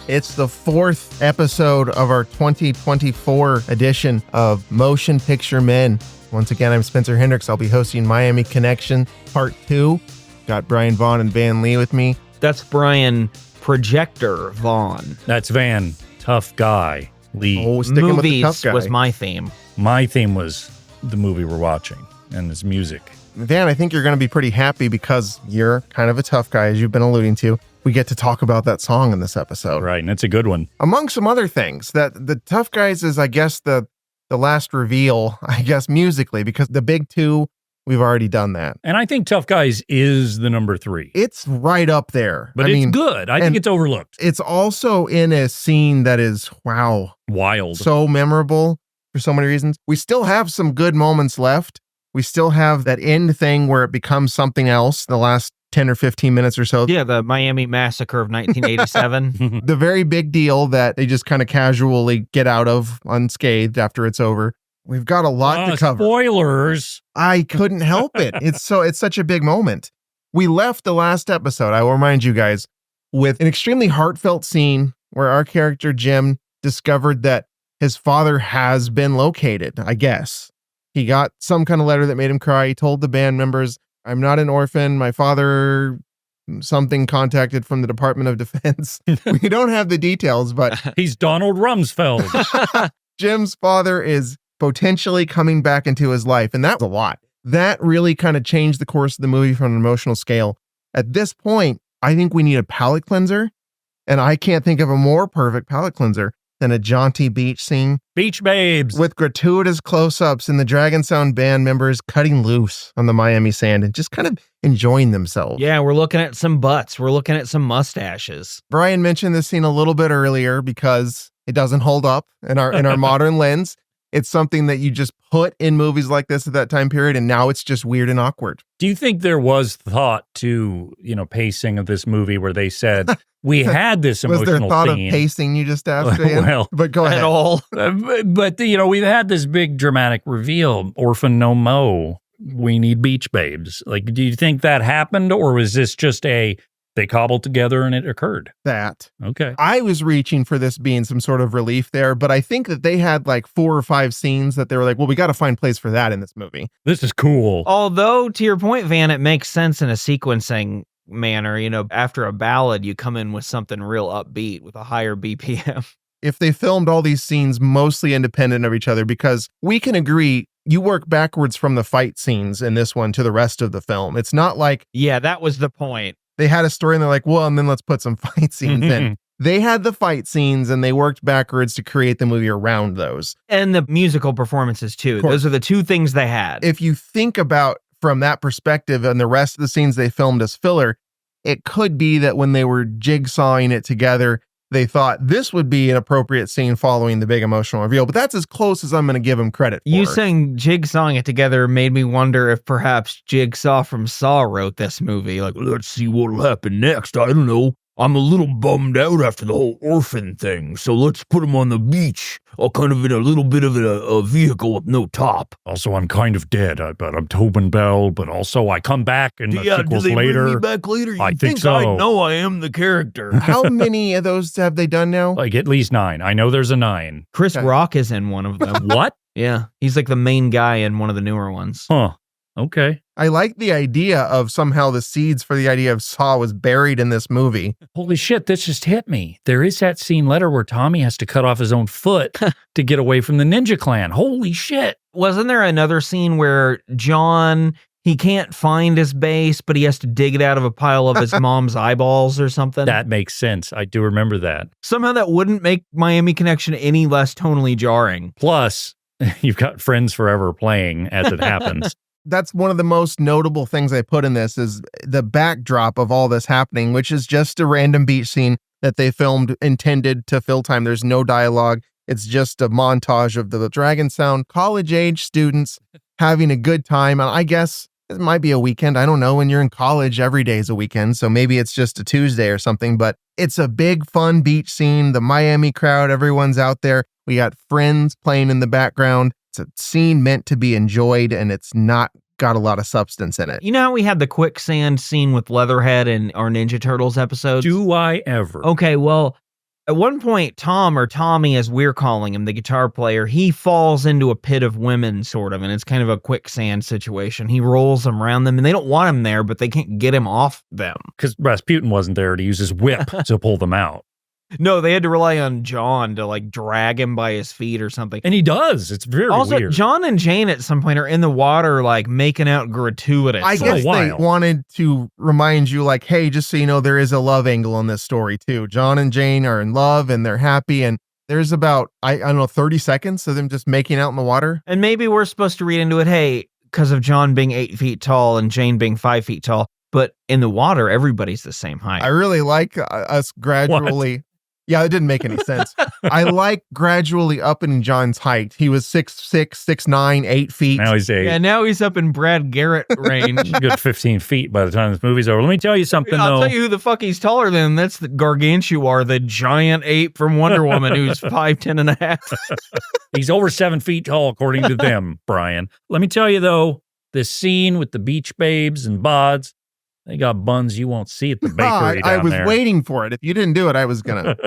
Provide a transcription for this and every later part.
It's the 4th episode of our 2024 edition of Motion Picture Men. Once again, I'm Spencer Hendricks. I'll be hosting Miami Connection Part 2. Got Brian Vaughn and Van Lee with me. That's Brian Projector Vaughn. That's Van, tough guy, Lee. Oh, sticking Movies with the tough guy. was my theme. My theme was the movie we're watching and its music. Van, I think you're going to be pretty happy because you're kind of a tough guy, as you've been alluding to. We get to talk about that song in this episode. Right, and it's a good one. Among some other things, that the Tough Guys is, I guess, the last reveal, I guess, musically, because the big two, we've already done that. And I think Tough Guys is the number 3. It's right up there. But it's good. I think it's overlooked. It's also in a scene that is, wow. Wild. So memorable for so many reasons. We still have some good moments left. We still have that end thing where it becomes something else, the last 10 or 15 minutes or so. Yeah, the Miami Massacre of 1987. The very big deal that they just kind of casually get out of unscathed after it's over. We've got a lot to cover. Spoilers. I couldn't help it. It's such a big moment. We left the last episode, I will remind you guys, with an extremely heartfelt scene where our character Jim discovered that his father has been located, I guess. He got some kind of letter that made him cry. He told the band members, I'm not an orphan. My father, something contacted from the Department of Defense. We don't have the details, but he's Donald Rumsfeld. Jim's father is potentially coming back into his life. And that was a lot. That really kind of changed the course of the movie from an emotional scale. At this point, I think we need a palate cleanser. And I can't think of a more perfect palate cleanser than a jaunty beach scene. Beach babes. With gratuitous close-ups and the Dragon Sound band members cutting loose on the Miami sand and just kind of enjoying themselves. Yeah, we're looking at some butts. We're looking at some mustaches. Brian mentioned this scene a little bit earlier because it doesn't hold up in our modern lens. It's something that you just put in movies like this at that time period, and now it's just weird and awkward. Do you think there was thought to, pacing of this movie where they said, we had this emotional scene? Was there thought scene. Of pacing, you just asked? Well, but go ahead. At all. But we've had this big dramatic reveal, orphan no mo, we need beach babes. Like, do you think that happened, or was this just they cobbled together and it occurred? That. Okay. I was reaching for this being some sort of relief there, but I think that they had like 4 or 5 scenes that they were like, well, we got to find place for that in this movie. This is cool. Although, to your point, Van, it makes sense in a sequencing manner. After a ballad, you come in with something real upbeat with a higher BPM. If they filmed all these scenes mostly independent of each other, because we can agree, you work backwards from the fight scenes in this one to the rest of the film. It's not like... Yeah, that was the point. They had a story and they're like, well, and then let's put some fight scenes in. They had the fight scenes and they worked backwards to create the movie around those. And the musical performances too. Those are the 2 things they had. If you think about from that perspective and the rest of the scenes they filmed as filler, it could be that when they were jigsawing it together, they thought this would be an appropriate scene following the big emotional reveal, but that's as close as I'm going to give them credit for. You saying jigsawing it together made me wonder if perhaps Jigsaw from Saw wrote this movie. Like, let's see what'll happen next. I don't know. I'm a little bummed out after the whole orphan thing, so let's put him on the beach, or kind of in a little bit of a vehicle with no top. Also, I'm kind of dead, but I'm Tobin Bell, but also I come back in the sequels do they later. Bring me back later? I think so. I know I am the character. How many of those have they done now? Like at least 9. I know there's a 9. Chris Rock is in one of them. What? Yeah, he's like the main guy in one of the newer ones. Huh. Okay. I like the idea of somehow the seeds for the idea of Saw was buried in this movie. Holy shit, this just hit me. There is that scene later where Tommy has to cut off his own foot to get away from the Ninja Clan. Holy shit. Wasn't there another scene where John, he can't find his base, but he has to dig it out of a pile of his mom's eyeballs or something? That makes sense. I do remember that. Somehow that wouldn't make Miami Connection any less tonally jarring. Plus, you've got Friends Forever playing as it happens. That's one of the most notable things I put in this is the backdrop of all this happening, which is just a random beach scene that they filmed intended to fill time. There's no dialogue. It's just a montage of the Dragon Sound college-age students having a good time. And I guess it might be a weekend. I don't know. When you're in college, every day is a weekend. So maybe it's just a Tuesday or something. But it's a big, fun beach scene. The Miami crowd, everyone's out there. We got Friends playing in the background. It's a scene meant to be enjoyed, and it's not got a lot of substance in it. You know how we had the quicksand scene with Leatherhead in our Ninja Turtles episodes? Do I ever? Okay, well, At one point, Tom, or Tommy as we're calling him, the guitar player, he falls into a pit of women, sort of, and it's kind of a quicksand situation. He rolls them around them, and they don't want him there, but they can't get him off them. Because Rasputin wasn't there to use his whip to pull them out. No, they had to rely on John to like drag him by his feet or something. And he does. It's very also, weird. John and Jane at some point are in the water, like making out gratuitous. I guess they wanted to remind you, like, hey, just so you know, there is a love angle in this story too. John and Jane are in love and they're happy, and there's about, I don't know, 30 seconds of them just making out in the water. And maybe we're supposed to read into it, hey, because of John being 8 feet tall and Jane being 5 feet tall, but in the water, everybody's the same height. I really like us gradually. What? Yeah, it didn't make any sense. I like gradually upping John's height. He was 6'6", 6'9", 8 feet. Now he's 8. Yeah, now he's up in Brad Garrett range. Good 15 feet by the time this movie's over. Let me tell you something, I'll though. tell you who the fuck he's taller than. That's the Gargantuar, the giant ape from Wonder Woman, who's 5'10" and a half. He's over 7 feet tall, according to them, Brian. Let me tell you, though, this scene with the beach babes and bods, they got buns you won't see at the bakery I down was there. waiting for it. If you didn't do it, I was gonna.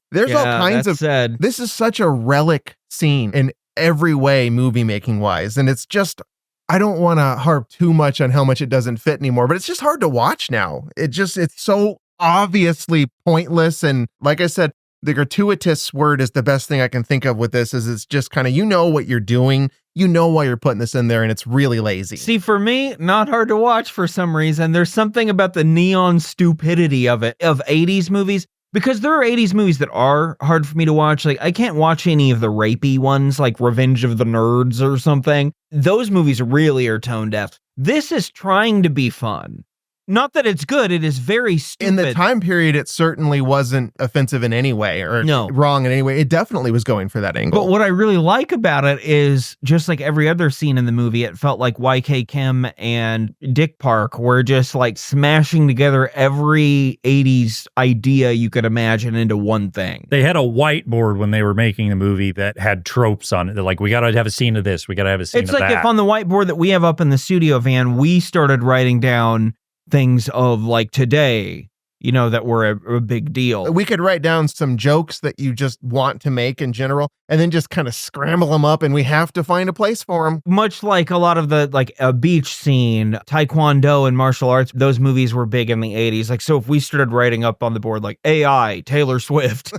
There's all kinds of. Sad. This is such a relic scene in every way, movie making wise, and it's just. I don't want to harp too much on how much it doesn't fit anymore, but it's just hard to watch now. It's so obviously pointless, and like I said, the gratuitous word is the best thing I can think of with this. Is it's just kind of, you know what you're doing. You know why you're putting this in there, and it's really lazy. See, for me, not hard to watch for some reason. There's something about the neon stupidity of it, of 80s movies, because there are 80s movies that are hard for me to watch. Like, I can't watch any of the rapey ones, like Revenge of the Nerds or something. Those movies really are tone deaf. This is trying to be fun. Not that it's good, it is very stupid. In the time period, it certainly wasn't offensive in any way or wrong in any way. It definitely was going for that angle. But what I really like about it is, just like every other scene in the movie, it felt like YK Kim and Dick Park were just like smashing together every 80s idea you could imagine into one thing. They had a whiteboard when they were making the movie that had tropes on it. They're like, we got to have a scene of this. We got to have a scene of that. It's like if on the whiteboard that we have up in the studio van, we started writing down things of like today, you know, that were a big deal. We could write down some jokes that you just want to make in general, and then just kind of scramble them up, and we have to find a place for them. Much like a lot of the, like a beach scene, Taekwondo and martial arts, those movies were big in the 80s. Like, so if we started writing up on the board, like AI, Taylor Swift,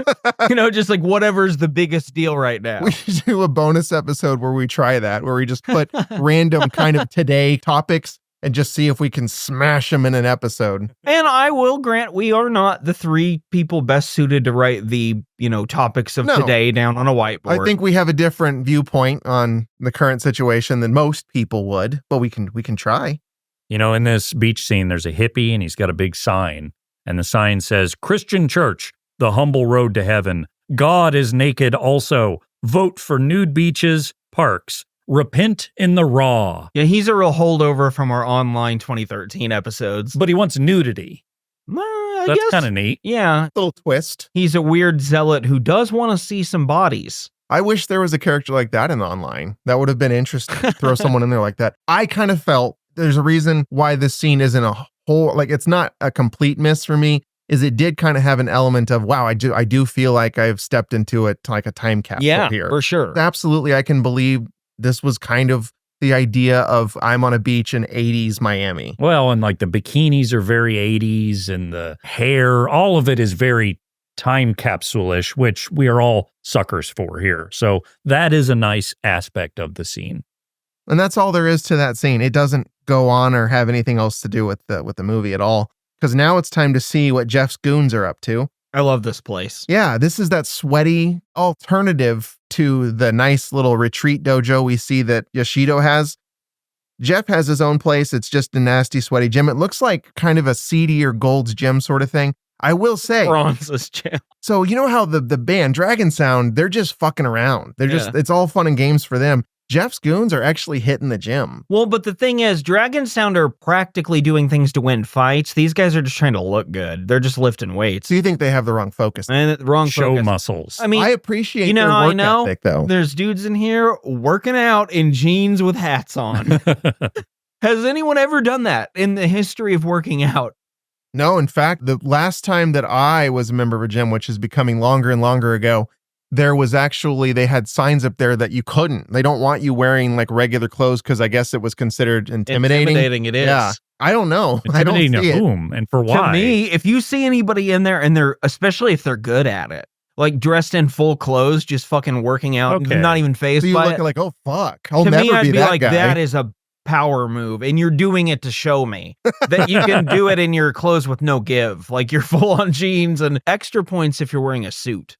you know, just like whatever's the biggest deal right now. We should do a bonus episode where we try that, where we just put random kind of today topics and just see if we can smash them in an episode. And I will grant we are not the three people best suited to write the, you know, topics of today down on a whiteboard. I think we have a different viewpoint on the current situation than most people would, but we can try. You know, in this beach scene, there's a hippie and he's got a big sign. And the sign says, Christian Church, the humble road to heaven. God is naked also. Vote for nude beaches, parks. Repent in the raw. Yeah, he's a real holdover from our online 2013 episodes. But he wants nudity. That's kind of neat. Yeah. Little twist. He's a weird zealot who does want to see some bodies. I wish there was a character like that in online. That would have been interesting. Throw someone in there like that. I kind of felt there's a reason why this scene isn't a whole, like, it's not a complete miss for me, is it did kind of have an element of, wow, I do feel like I've stepped into it like a time capsule here. For sure. Absolutely. I can believe this was kind of the idea of I'm on a beach in 80s Miami. Well, and like the bikinis are very 80s and the hair, all of it is very time capsule-ish, which we are all suckers for here. So that is a nice aspect of the scene. And that's all there is to that scene. It doesn't go on or have anything else to do with the movie at all. Because now it's time to see what Jeff's goons are up to. I love this place. Yeah, this is that sweaty alternative to the nice little retreat dojo we see that Yoshido has. Jeff has his own place. It's just a nasty, sweaty gym. It looks like kind of a seedier Gold's Gym sort of thing. I will say. Bronze's Gym. So you know how the band Dragon Sound, they're just fucking around. They're just, it's all fun and games for them. Jeff's goons are actually hitting the gym. Well, but the thing is, Dragon Sound are practically doing things to win fights. These guys are just trying to look good. They're just lifting weights. So you think they have the wrong focus? And wrong Show focus. muscles. I mean, I appreciate you know their how work I know? ethic, though. There's dudes in here working out in jeans with hats on. Has anyone ever done that in the history of working out? No, in fact, the last time that I was a member of a gym, which is becoming longer and longer ago, there was actually, they had signs up there that you couldn't. They don't want you wearing like regular clothes because I guess it was considered intimidating. Intimidating it is. Yeah. I don't know. I don't Intimidating see to it. whom and for why? To me, if you see anybody in there and they're, especially if they're good at it, like dressed in full clothes, just fucking working out, Okay. not even So phased you by look it. like, oh, fuck. I'll To never me, I'd be be that like, guy. that is a power move, and you're doing it to show me that you can do it in your clothes with no give. Like you're full on jeans, and extra points if you're wearing a suit.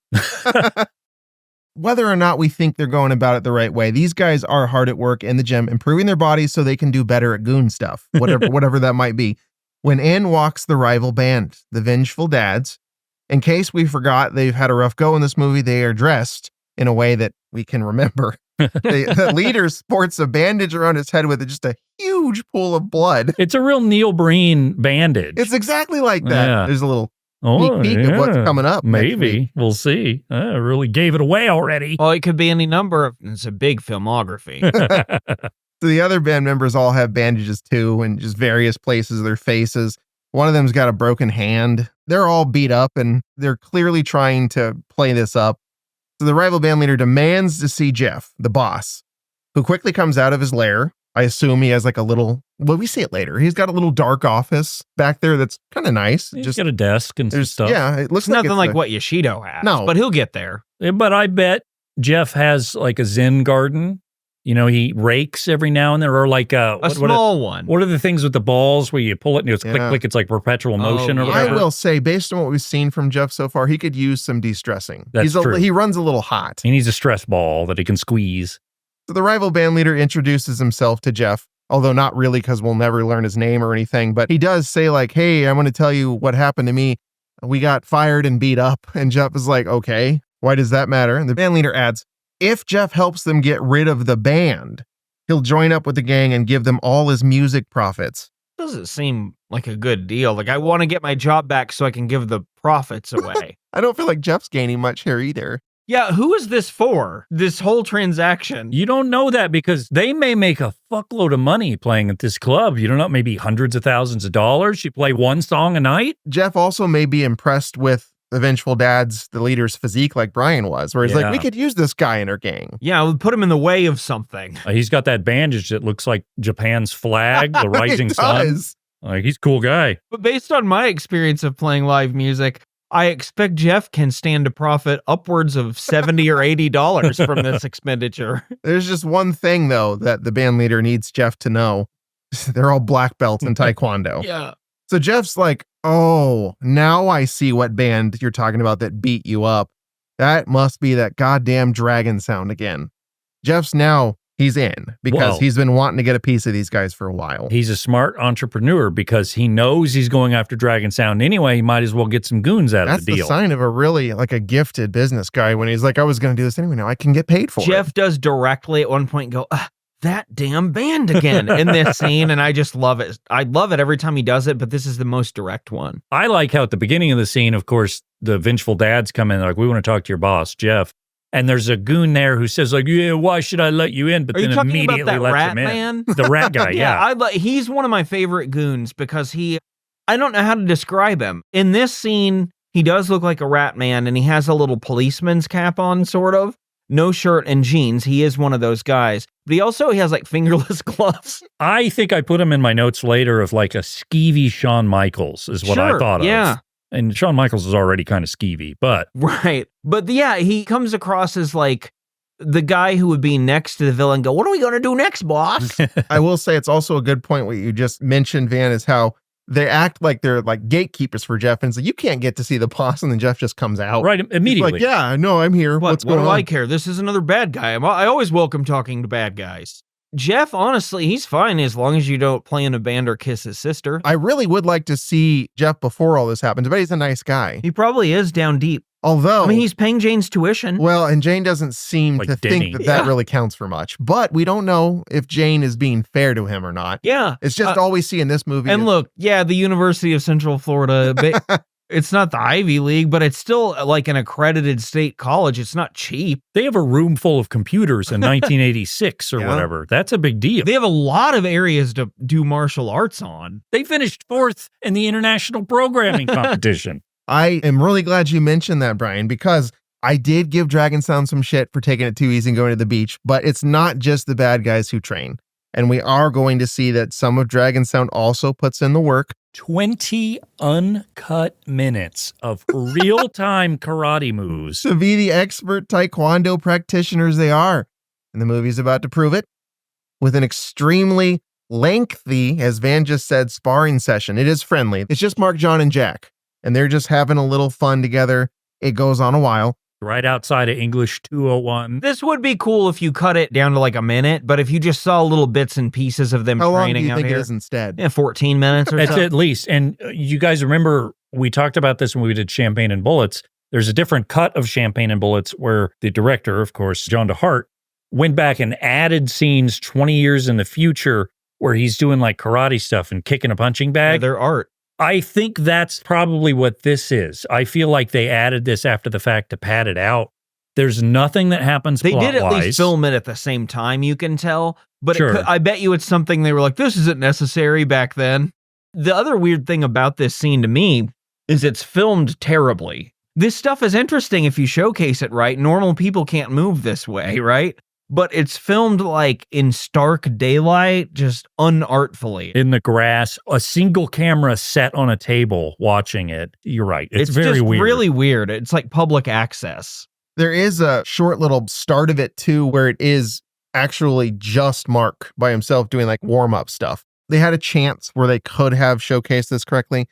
Whether or not we think they're going about it the right way, these guys are hard at work in the gym, improving their bodies so they can do better at goon stuff, whatever that might be. When in walks the rival band, the Vengeful Dads. In case we forgot they've had a rough go in this movie, they are dressed in a way that we can remember. The leader sports a bandage around his head with just a huge pool of blood. It's a real Neil Breen bandage. It's exactly like that. Yeah. There's a little sneak peek of what's coming up. next week. Maybe. We'll see. I really gave it away already. Well, it could be any number of, it's a big filmography. So the other band members all have bandages too, in just various places of their faces. One of them's got a broken hand. They're all beat up and they're clearly trying to play this up. So the rival band leader demands to see Jeff, the boss, who quickly comes out of his lair. I assume he has like a little, well, we see it later. He's got a little dark office back there that's kind of nice. He's got a desk and some There's stuff. Yeah, it looks It's nothing like a- what Yoshido has. No. But he'll get there. But I bet Jeff has like a Zen garden. You know, he rakes every now and then, or like A small one. What are the things with the balls where you pull it and it's click, Yeah. click, it's like perpetual motion or yeah. whatever? I will say, based on what we've seen from Jeff so far, he could use some de-stressing. That's true. He runs a little hot. He needs a stress ball that he can squeeze. So the rival band leader introduces himself to Jeff, although not really because we'll never learn his name or anything. But he does say like, hey, I want to tell you what happened to me. We got fired and beat up. And Jeff is like, okay, why does that matter? And the band leader adds, if Jeff helps them get rid of the band, he'll join up with the gang and give them all his music profits. Doesn't seem like a good deal. Like, I want to get my job back so I can give the profits away. I don't feel like Jeff's gaining much here either. Yeah, who is this for? This whole transaction? You don't know that because they may make a fuckload of money playing at this club. You don't know, maybe hundreds of thousands of dollars. You play one song a night. Jeff also may be impressed with the Vengeful Dad's, the leader's physique like Brian was, where he's like, Yeah. we could use this guy in our gang. Yeah, we'll put him in the way of something. He's got that bandage that looks like Japan's flag, the rising It sun. does. Like, he's a cool guy. But based on my experience of playing live music, I expect Jeff can stand to profit upwards of $70 or $80 from this expenditure. There's just one thing, though, that the band leader needs Jeff to know. They're all black belts in Taekwondo. Yeah. So Jeff's like, oh, now I see what band you're talking about that beat you up. That must be that goddamn dragon sound again. Jeff's now, he's in because Well- he's been wanting to get a piece of these guys for a while. He's a smart entrepreneur because he knows he's going after Dragon Sound anyway. He might as well get some goons out That's of the the deal. sign of a really, like a gifted business guy when he's like, I was going to do this anyway. Now I can get paid for Jeff it. does directly at one point go, that damn band again in this scene. And I just love it. I love it every time he does it, but this is the most direct one. I like how at the beginning of the scene, of course, the Vengeful Dads come in. They're like, we want to talk to your boss, Jeff. And there's a goon there who says like, yeah, why should I let you in? But Are you then talking immediately about that lets rat him in. man? The rat guy, yeah. He's one of my favorite goons because I don't know how to describe him. In this scene, he does look like a rat man and he has a little policeman's cap on, sort of. No shirt and jeans. He is one of those guys. But he has like fingerless gloves. I think I put him in my notes later of like a skeevy Shawn Michaels is what I Sure, thought of. yeah. And Shawn Michaels is already kind of skeevy, but Right. But yeah, he comes across as like the guy who would be next to the villain and go, what are we going to do next, boss? I will say it's also a good point what you just mentioned, Van, is how they act like they're like gatekeepers for Jeff. And so you can't get to see the boss. And then Jeff just comes out. right He's immediately. like, yeah, no, I'm here. What What's do going on? I care? This is another bad guy. I always welcome talking to bad guys. Jeff, honestly, he's fine as long as you don't play in a band or kiss his sister. I really would like to see Jeff before all this happens, but he's a nice guy. He probably is down deep. Although, I mean, he's paying Jane's tuition. well, and Jane doesn't seem Like to Denny. think that Yeah. really counts for much. But we don't know if Jane is being fair to him or not. Yeah. It's just all we see in this movie. And is- look, yeah, the University of Central Florida, It's not the Ivy League, but it's still like an accredited state college. It's not cheap. They have a room full of computers in 1986 or whatever. That's a big deal. They have a lot of areas to do martial arts on. They finished 4th in the international programming competition. I am really glad you mentioned that, Brian, because I did give Dragon Sound some shit for taking it too easy and going to the beach, but it's not just the bad guys who train. And we are going to see that some of Dragon Sound also puts in the work. 20 uncut minutes of real-time karate moves. To be the expert Taekwondo practitioners they are. And the movie's about to prove it with an extremely lengthy, as Van just said, sparring session. It is friendly. It's just Mark, John, and Jack. And they're just having a little fun together. It goes on a while. Right outside of English 201. This would be cool if you cut it down to like a minute, but if you just saw little bits and pieces of them How long do training you out think here, it is instead? yeah, 14 minutes or That's so. at least. And you guys remember we talked about this when we did Champagne and Bullets. There's a different cut of Champagne and Bullets where the director, of course, John DeHart, went back and added scenes 20 years in the future where he's doing like karate stuff and kicking a punching bag. Yeah, their art. I think that's probably what this is. I feel like they added this after the fact to pad it out. There's nothing that happens They did at plot-wise. least film it at the same time, you can tell. But Sure. I bet you it's something they were like, this isn't necessary back then. The other weird thing about this scene to me is it's filmed terribly. This stuff is interesting if you showcase it right. Normal people can't move this way, right? But it's filmed like in stark daylight, just unartfully. In the grass, a single camera set on a table watching it. You're right. It's very just weird. really weird. It's like public access. There is a short little start of it too, where it is actually just Mark by himself doing like warm-up stuff. They had a chance where they could have showcased this correctly.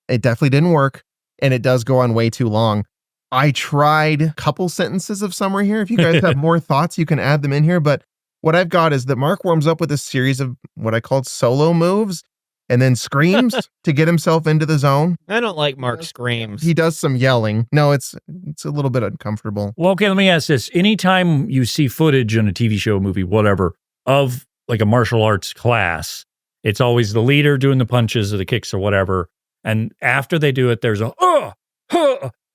It definitely didn't work, and it does go on way too long. I tried a couple sentences of summary here. If you guys have more thoughts, you can add them in here. But what I've got is that Mark warms up with a series of what I called solo moves and then screams to get himself into the zone. I don't like Mark's screams. He does some yelling. No, it's a little bit uncomfortable. Well, okay, let me ask this. Anytime you see footage in a TV show, movie, whatever, of like a martial arts class, it's always the leader doing the punches or the kicks or whatever. And after they do it, there's a,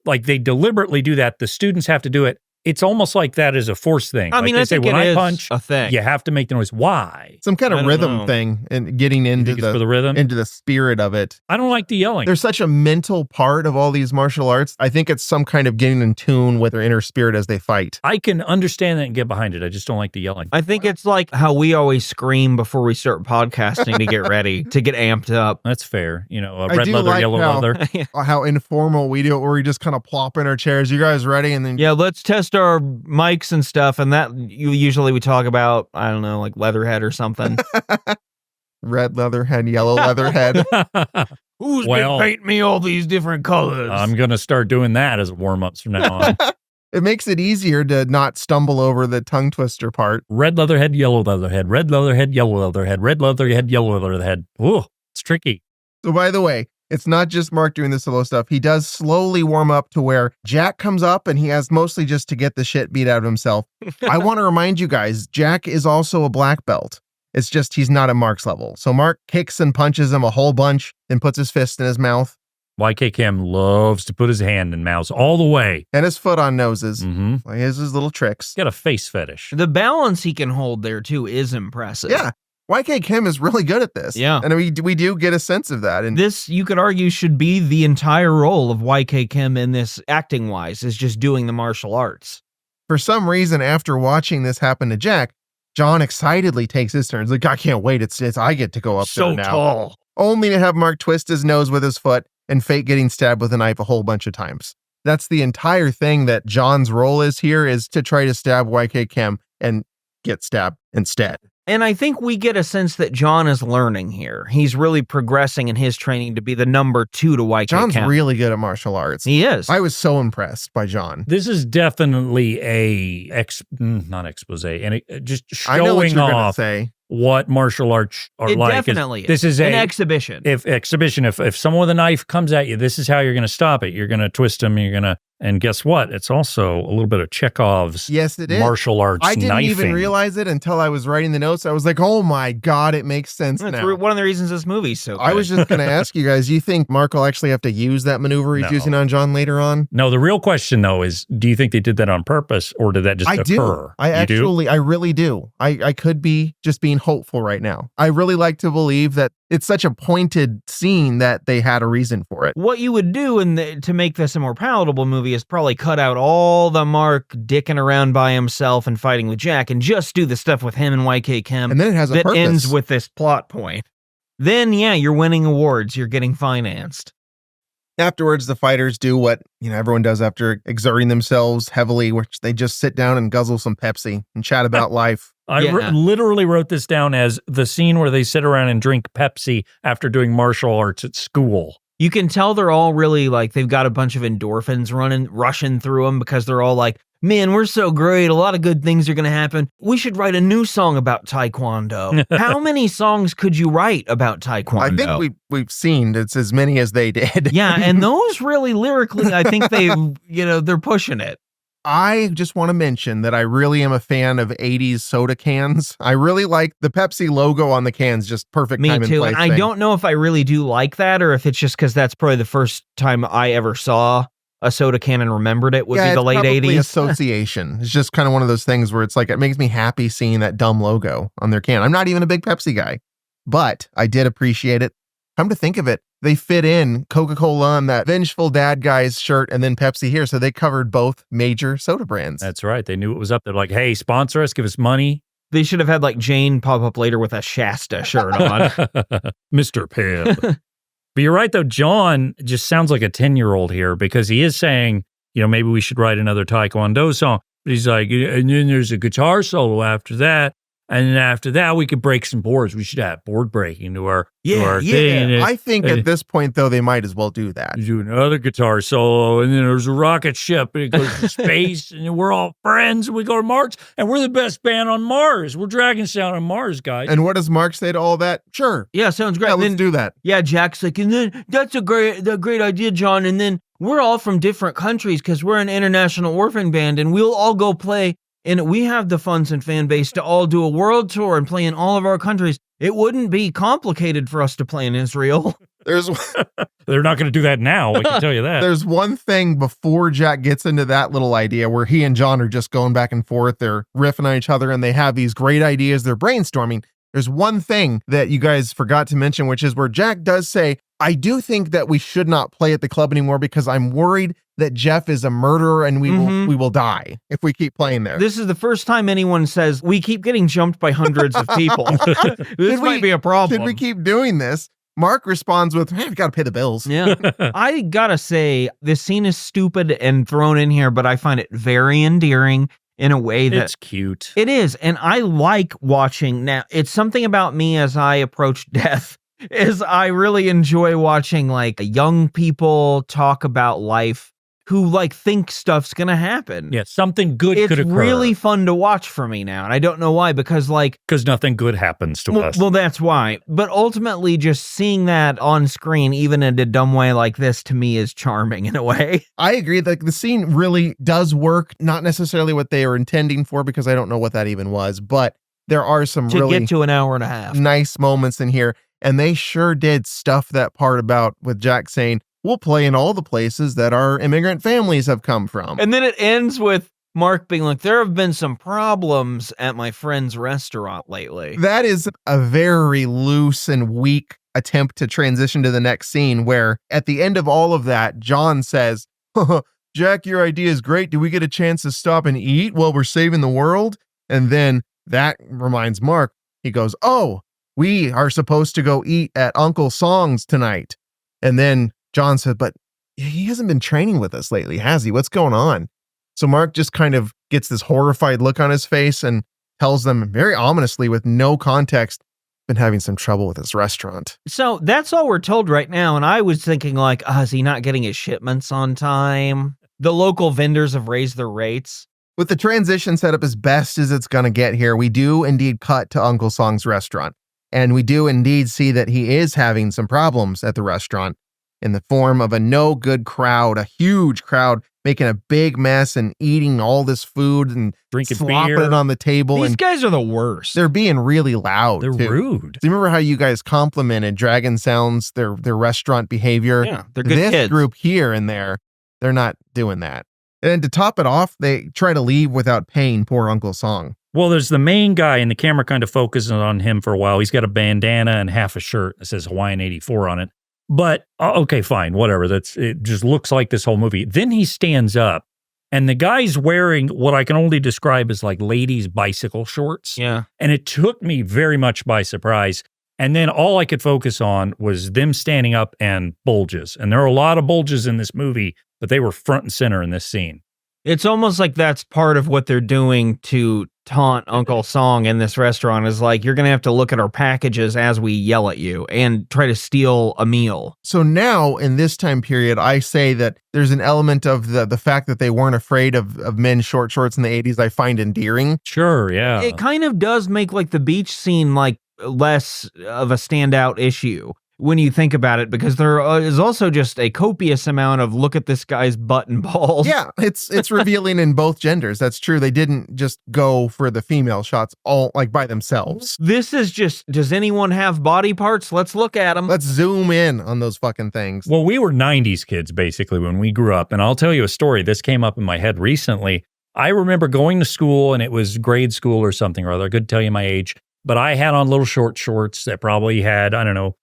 like they deliberately do that. The students have to do it. It's almost like that is a force thing. I mean, they I say, think when it I is punch, a thing. you have to make the noise. Why? Some kind I of don't rhythm know. thing and getting You into think it's for the rhythm? into the spirit of it. I don't like the yelling. There's such a mental part of all these martial arts. I think it's some kind of getting in tune with their inner spirit as they fight. I can understand that and get behind it. I just don't like the yelling. I think it's like how we always scream before we start podcasting to get ready, to get amped up. That's fair. You know, I red do leather, like yellow how- leather. How informal we do it, where we just kind of plop in our chairs. You guys ready? And then Yeah, let's test our mics and stuff. And that usually we talk about, I don't know, like Leatherhead or something. red leather head, yellow leather head. Who's Well- been painting me all these different colors? I'm going to start doing that as warm-ups from now on. It makes it easier to not stumble over the tongue twister part. Red leather head, yellow leather head, red leather head, yellow leather head, red leather head, yellow leather head. Ooh, it's tricky. So by the way, it's not just Mark doing the solo stuff. He does slowly warm up to where Jack comes up and he has mostly just to get the shit beat out of himself. I want to remind you guys, Jack is also a black belt. It's just he's not at Mark's level. So Mark kicks and punches him a whole bunch, then puts his fist in his mouth YK Kim loves to put his hand in mouths all the way. and his foot on noses. Mm-hmm. Like, he has his little tricks. He's got a face fetish. The balance he can hold there, too, is impressive. Yeah. YK Kim is really good at this. Yeah. And we do get a sense of that. And This, you could argue, should be the entire role of YK Kim in this acting-wise, is just doing the martial arts. for some reason, after watching this happen to Jack, John excitedly takes his turn. He's like, I can't wait. It's I get to go up So there now. tall. Only to have Mark twist his nose with his foot and fake getting stabbed with a knife a whole bunch of times. That's the entire thing that John's role is here, is to try to stab YK Kim and get stabbed instead. And I think we get a sense that John is learning here. He's really progressing in his training to be the number 2 to YK John's Kim. really good at martial arts. He is. I was so impressed by John. This is definitely not expose, and just I know what showing you're going to off say. what martial arts are It like. definitely is. This is an a exhibition. If someone with a knife comes at you, this is how you're going to stop it. You're going to twist them. You're going to And guess what? It's also a little bit of Chekhov's Yes, it is. martial arts I didn't knifing. even realize it until I was writing the notes. I was like, oh my God, it makes sense That's now. one of the reasons this movie's so good. I was just going to ask you guys, do you think Mark will actually have to use that maneuver he's No. using on John later on? No, the real question, though, is do you think they did that on purpose or did that just I occur? do. I really do. I could be just being hopeful right now. I really like to believe that it's such a pointed scene that they had a reason for it. What you would do to make this a more palatable movie is probably cut out all the Mark dicking around by himself and fighting with Jack and just do the stuff with him and YK Kim. And then it has a that purpose. ends with this plot point. Then, yeah, you're winning awards. You're getting financed. Afterwards, the fighters do what everyone does after exerting themselves heavily, which they just sit down and guzzle some Pepsi and chat about life. I literally wrote this down as the scene where they sit around and drink Pepsi after doing martial arts at school. You can tell they're all really they've got a bunch of endorphins rushing through them because they're all like, man, we're so great. A lot of good things are going to happen. We should write a new song about Taekwondo. How many songs could you write about Taekwondo? I think we've seen it's as many as they did. Yeah, and those really lyrically, I think they're pushing it. I just want to mention that I really am a fan of 80s soda cans. I really like the Pepsi logo on the cans, just perfect Me time too. and place And I thing. don't know if I really do like that or if it's just because that's probably the first time I ever saw a soda can and remembered it would be the late 80s. Association. It's just kind of one of those things where it's like, it makes me happy seeing that dumb logo on their can. I'm not even a big Pepsi guy, but I did appreciate it. Come to think of it, they fit in Coca-Cola on that vengeful dad guy's shirt and then Pepsi here. So they covered both major soda brands. That's right. They knew it was up there. Like, hey, sponsor us, give us money. They should have had Jane pop up later with a Shasta shirt on. Mr. Pibb. But you're right, though. John just sounds like a 10-year-old here because he is saying, maybe we should write another Taekwondo song. But he's like, and then there's a guitar solo after that. And then after that, we could break some boards. We should add board breaking to our thing. I think at this point, though, they might as well do that. Do another guitar solo, and then there's a rocket ship, and it goes to space, and we're all friends, and we go to Mars, and we're the best band on Mars. We're Dragon Sound on Mars, guys. And what does Mark say to all that? Sure. Yeah, sounds great. Yeah, let's do that. Yeah, Jack's like, and then that's a great idea, John. And then we're all from different countries because we're an international orphan band, and we'll all go play. And we have the funds and fan base to all do a world tour and play in all of our countries. It wouldn't be complicated for us to play in Israel. They're not going to do that now. I can tell you that. There's one thing before Jack gets into that little idea where he and John are just going back and forth. They're riffing on each other and they have these great ideas. They're brainstorming. There's one thing that you guys forgot to mention, which is where Jack does say, I do think that we should not play at the club anymore because I'm worried that Jeff is a murderer and we will die if we keep playing there. This is the first time anyone says we keep getting jumped by hundreds of people. This might be a problem. Should we keep doing this? Mark responds with, hey, I've got to pay the bills. Yeah. I gotta say, this scene is stupid and thrown in here, but I find it very endearing in a way that it's cute. It is. And I like watching now. It's something about me as I approach death is I really enjoy watching young people talk about life who think stuff's gonna happen. Yeah, something good could occur. It's really fun to watch for me now. And I don't know why, because nothing good happens to us. Well, that's why. But ultimately just seeing that on screen, even in a dumb way like this, to me is charming in a way. I agree. The scene really does work, not necessarily what they were intending for, because I don't know what that even was, but there are some really to get to an hour and a half nice moments in here. And they sure did stuff that part about with Jack saying, we'll play in all the places that our immigrant families have come from. And then it ends with Mark being like, there have been some problems at my friend's restaurant lately. That is a very loose and weak attempt to transition to the next scene where at the end of all of that, John says, Jack, your idea is great. Do we get a chance to stop and eat while we're saving the world? And then that reminds Mark, he goes, oh, we are supposed to go eat at Uncle Song's tonight. And then John said, but he hasn't been training with us lately, has he? What's going on? So Mark just kind of gets this horrified look on his face and tells them very ominously with no context, been having some trouble with his restaurant. So that's all we're told right now. And I was thinking is he not getting his shipments on time? The local vendors have raised their rates. With the transition set up as best as it's going to get here, we do indeed cut to Uncle Song's restaurant. And we do indeed see that he is having some problems at the restaurant in the form of a no good crowd, a huge crowd making a big mess and eating all this food and Drinking slopping beer. it on the table. These And guys are the worst. they're being really loud. They're too. rude. Do you remember how you guys complimented Dragon Sounds, their restaurant behavior? Yeah, they're good This kids. group here and there, they're not doing that. And to top it off, they try to leave without paying poor Uncle Song. Well, there's the main guy, and the camera kind of focuses on him for a while. He's got a bandana and half a shirt that says Hawaiian 84 on it. But, okay, fine, whatever. It just looks like this whole movie. Then he stands up, and the guy's wearing what I can only describe as like ladies' bicycle shorts. Yeah. And it took me very much by surprise. And then all I could focus on was them standing up and bulges. And there are a lot of bulges in this movie, but they were front and center in this scene. It's almost like that's part of what they're doing to taunt Uncle Song in this restaurant is like, you're going to have to look at our packages as we yell at you and try to steal a meal. So now in this time period, I say that there's an element of the fact that they weren't afraid of men's short shorts in the 80s I find endearing. Sure, yeah. It kind of does make like the beach scene like less of a standout issue when you think about it, because there is also just a copious amount of look at this guy's butt and balls. Yeah, it's revealing in both genders. That's true. They didn't just go for the female shots all like by themselves. This is just, does anyone have body parts? Let's look at them. Let's zoom in on those fucking things. Well, we were 90s kids basically when we grew up. And I'll tell you a story. This came up in my head recently. I remember going to school, and it was grade school or something or other. I couldn't tell you my age, but I had on little short shorts that probably had, I don't know,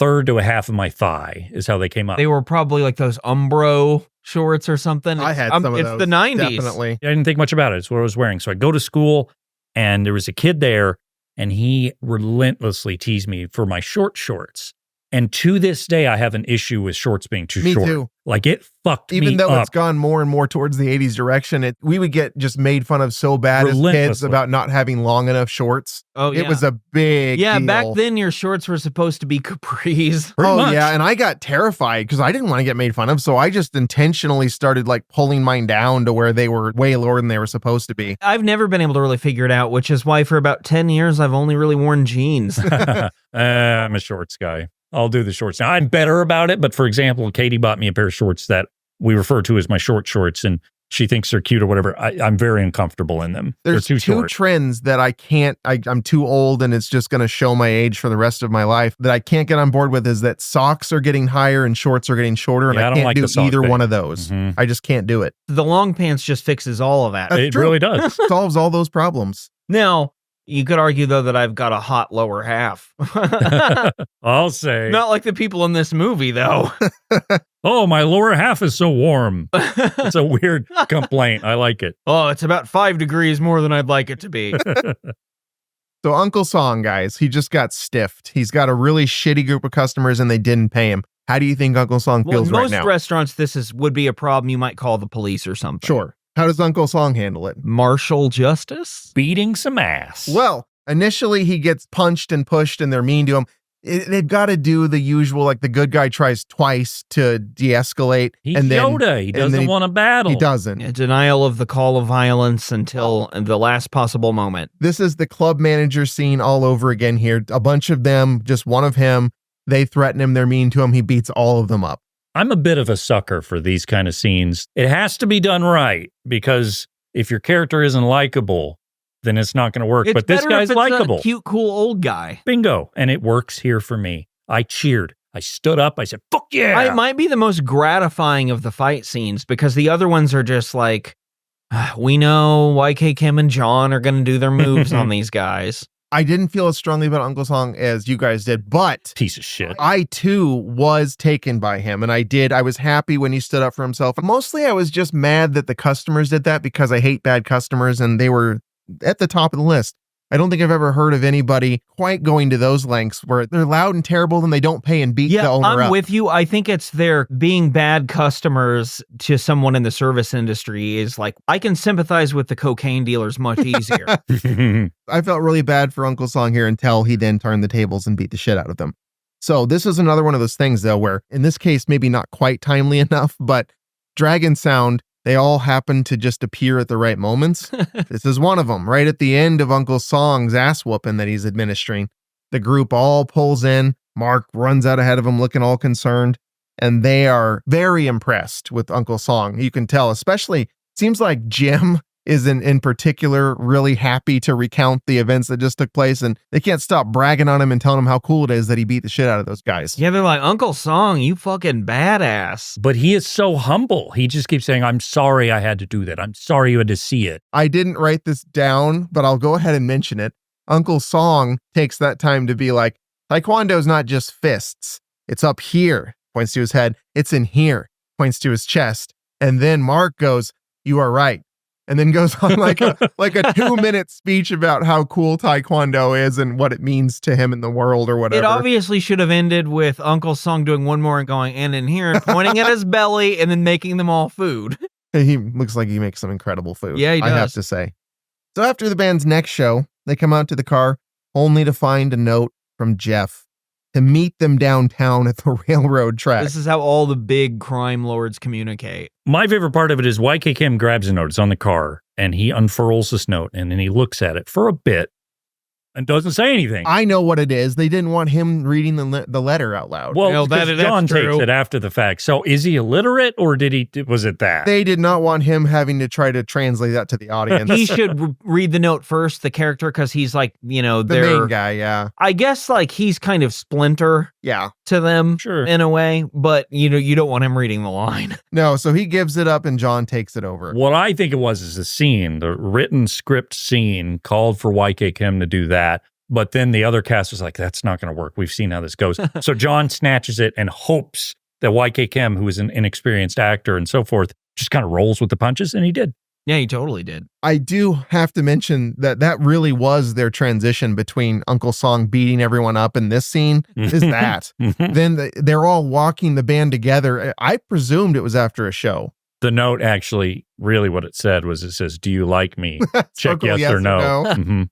third to a half of my thigh is how they came up. They were probably like those Umbro shorts or something. I had some of it's those. the 90s. Definitely. I didn't think much about it. It's what I was wearing. So I go to school, and there was a kid there, and he relentlessly teased me for my short shorts. And to this day, I have an issue with shorts being too Me short. too. Like it fucked me up. Even though it's gone more and more towards the 80s direction, we would get just made fun of so bad as kids Relentlessly. about not having long enough shorts. Oh, yeah. It was a big Yeah, deal. back then your shorts were supposed to be capris. Pretty Oh, much. yeah. And I got terrified because I didn't want to get made fun of. So I just intentionally started like pulling mine down to where they were way lower than they were supposed to be. I've never been able to really figure it out, which is why for about 10 years I've only really worn jeans. I'm a shorts guy. I'll do the shorts. Now, I'm better about it, but for example, Katie bought me a pair of shorts that we refer to as my short shorts, and she thinks they're cute or whatever. I'm very uncomfortable in them. There's they're too two short. trends that I'm too old and it's just going to show my age for the rest of my life that I can't get on board with is that socks are getting higher and shorts are getting shorter. And Yeah, I I don't can't like do the sock either thing. one of those. Mhm. I just can't do it. The long pants just fixes all of that. That's It true. really does. Solves all those problems. Now, you could argue, though, that I've got a hot lower half. I'll say. Not like the people in this movie, though. Oh, my lower half is so warm. It's a weird complaint. I like it. Oh, it's about 5 degrees more than I'd like it to be. So Uncle Song, guys, he just got stiffed. He's got a really shitty group of customers and they didn't pay him. How do you think Uncle Song Well, feels in right most now? restaurants, would be a problem. You might call the police or something. Sure. How does Uncle Song handle it? Martial justice? Beating some ass. Well, initially he gets punched and pushed and they're mean to him. They've got to do the usual, like the good guy tries twice to de-escalate. He's and then Yoda. He and doesn't then want to battle. He doesn't. A denial of the call of violence until the last possible moment. This is the club manager scene all over again here. A bunch of them, just one of him. They threaten him. They're mean to him. He beats all of them up. I'm a bit of a sucker for these kind of scenes. It has to be done right, because if your character isn't likable, then it's not going to work. It's But this better guy's if it's likable. a cute, cool old guy. Bingo. And it works here for me. I cheered. I stood up. I said, fuck yeah. It might be the most gratifying of the fight scenes because the other ones are just like, we know YK Kim and John are going to do their moves on these guys. I didn't feel as strongly about Uncle Song as you guys did, but Piece of shit. I too was taken by him, and I was happy when he stood up for himself. Mostly I was just mad that the customers did that because I hate bad customers and they were at the top of the list. I don't think I've ever heard of anybody quite going to those lengths where they're loud and terrible and they don't pay and beat the owner I'm up. with you. I think it's their being bad customers to someone in the service industry is like, I can sympathize with the cocaine dealers much easier. I felt really bad for Uncle Song here until he then turned the tables and beat the shit out of them. So this is another one of those things though, where in this case, maybe not quite timely enough, but Dragon Sound, they all happen to just appear at the right moments. This is one of them, right at the end of Uncle Song's ass whooping that he's administering. The group all pulls in. Mark runs out ahead of him looking all concerned. and they are very impressed with Uncle Song. You can tell, especially, seems like Jim is in particular really happy to recount the events that just took place, and they can't stop bragging on him and telling him how cool it is that he beat the shit out of those guys. Yeah, they're like, Uncle Song, you fucking badass. But he is so humble. He just keeps saying, I'm sorry I had to do that. I'm sorry you had to see it. I didn't write this down, but I'll go ahead and mention it. Uncle Song takes that time to be like, Taekwondo is not just fists. It's up here, points to his head. It's in here, points to his chest. And then Mark goes, you are right. And then goes on like a 2-minute speech about how cool Taekwondo is and what it means to him in the world or whatever. It obviously should have ended with Uncle Song doing one more and going, and in here, and pointing at his belly and then making them all food. He looks like he makes some incredible food. Yeah, he does. I have to say. So after the band's next show, they come out to the car only to find a note from Jeff to meet them downtown at the railroad track. This is how all the big crime lords communicate. My favorite part of it is YK Kim grabs a note. It's on the car, and he unfurls this note, and then he looks at it for a bit and doesn't say anything. I know what it is. They didn't want him reading the letter out loud. Well, because John takes it after the fact. So is he illiterate, or was it that? They did not want him having to try to translate that to the audience. He should read the note first, the character, because he's like, the main guy, yeah. I guess like he's kind of Splinter to them in a way, but you don't want him reading the line. No, so he gives it up and John takes it over. What I think it was is the written script scene called for YK Kim to do that. But then the other cast was like, that's not going to work. We've seen how this goes. So John snatches it and hopes that YK Kim, who is an inexperienced actor and so forth, just kind of rolls with the punches, and he did. Yeah, he totally did. I do have to mention that really was their transition between Uncle Song beating everyone up and this scene is that. Then they're all walking the band together. I presumed it was after a show. The note actually, really what it said was, it says, do you like me? Check yes or no. Mm-hmm.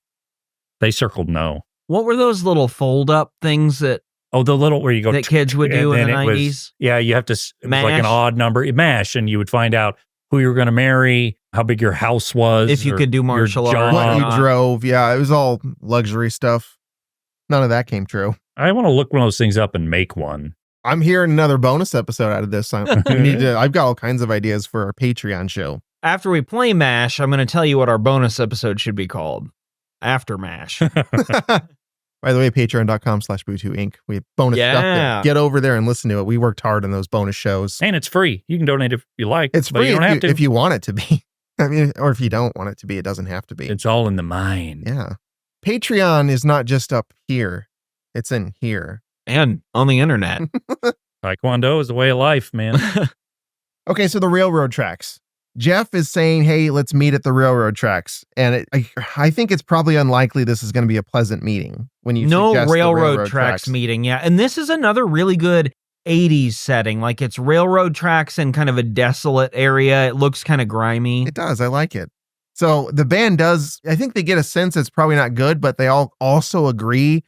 They circled no. What were those little fold-up things that... Oh, the little where you go... That kids would do in the 90s? You have to... It was like an odd number. Mash, and you would find out who you were going to marry, how big your house was. If you could do martial arts. What you drove. Yeah, it was all luxury stuff. None of that came true. I want to look one of those things up and make one. I'm hearing another bonus episode out of this. I've got all kinds of ideas for our Patreon show. After we play MASH, I'm going to tell you what our bonus episode should be called. After MASH. By the way, patreon.com/Bootu Inc. We have bonus stuff there. Get over there and listen to it. We worked hard on those bonus shows. And it's free. You can donate if you like. It's free if you want it to be. I mean, or if you don't want it to be, it doesn't have to be. It's all in the mind. Yeah. Patreon is not just up here. It's in here. And on the internet. Taekwondo is the way of life, man. Okay, so the railroad tracks. Jeff is saying, hey, let's meet at the railroad tracks. And I think it's probably unlikely this is going to be a pleasant meeting when you suggest the railroad tracks meeting. Yeah. And this is another really good 80s setting. Like it's railroad tracks in kind of a desolate area. It looks kind of grimy. It does. I like it. So the band does, I think they get a sense it's probably not good, but they all also agree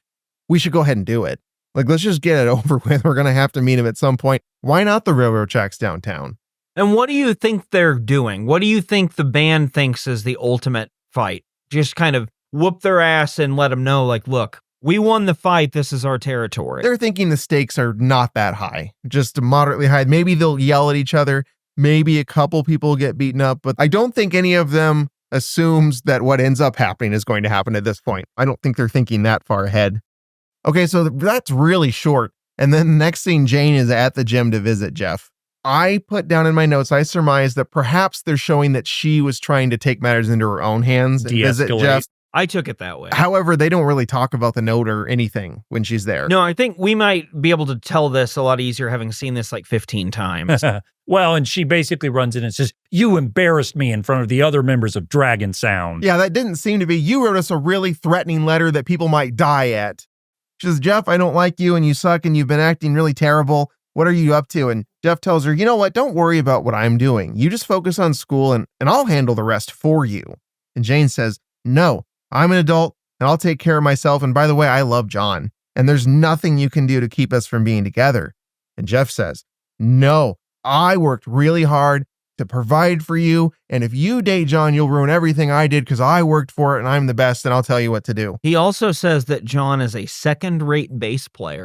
we should go ahead and do it. Like, let's just get it over with. We're going to have to meet him at some point. Why not the railroad tracks downtown? And what do you think they're doing? What do you think the band thinks is the ultimate fight? Just kind of whoop their ass and let them know, like, look, we won the fight. This is our territory. They're thinking the stakes are not that high, just moderately high. Maybe they'll yell at each other. Maybe a couple people get beaten up, but I don't think any of them assumes that what ends up happening is going to happen at this point. I don't think they're thinking that far ahead. Okay, so that's really short. And then the next scene, Jane is at the gym to visit Jeff. I put down in my notes, I surmised that perhaps they're showing that she was trying to take matters into her own hands and visit Jeff. I took it that way. However, they don't really talk about the note or anything when she's there. No, I think we might be able to tell this a lot easier having seen this like 15 times. Well, and she basically runs in and says, you embarrassed me in front of the other members of Dragon Sound. Yeah, that didn't seem to be, you wrote us a really threatening letter that people might die at. She says, Jeff, I don't like you and you suck and you've been acting really terrible. What are you up to? And Jeff tells her, you know what? Don't worry about what I'm doing. You just focus on school and I'll handle the rest for you. And Jane says, no, I'm an adult and I'll take care of myself. And by the way, I love John and there's nothing you can do to keep us from being together. And Jeff says, no, I worked really hard to provide for you. And if you date John, you'll ruin everything I did because I worked for it and I'm the best and I'll tell you what to do. He also says that John is a second-rate bass player.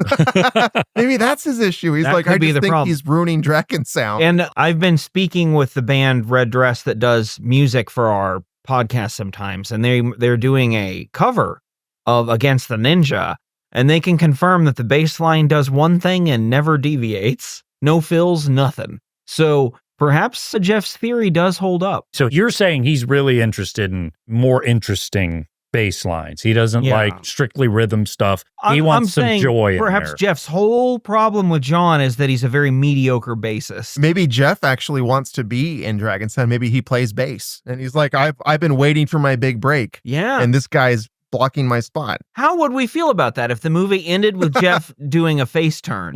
Maybe that's his issue. He's That like, could I be just the think problem. he's ruining Dragon Sound. And I've been speaking with the band Red Dress that does music for our podcast sometimes, and they're doing a cover of Against the Ninja, and they can confirm that the bass line does one thing and never deviates. No fills, nothing. So perhaps Jeff's theory does hold up. So you're saying he's really interested in more interesting bass lines. He doesn't like strictly rhythm stuff. He wants some joy in perhaps there. Jeff's whole problem with John is that he's a very mediocre bassist. Maybe Jeff actually wants to be in Dragon Sound. Maybe he plays bass. And he's like, I've been waiting for my big break. Yeah. And this guy's blocking my spot. How would we feel about that if the movie ended with Jeff doing a face turn?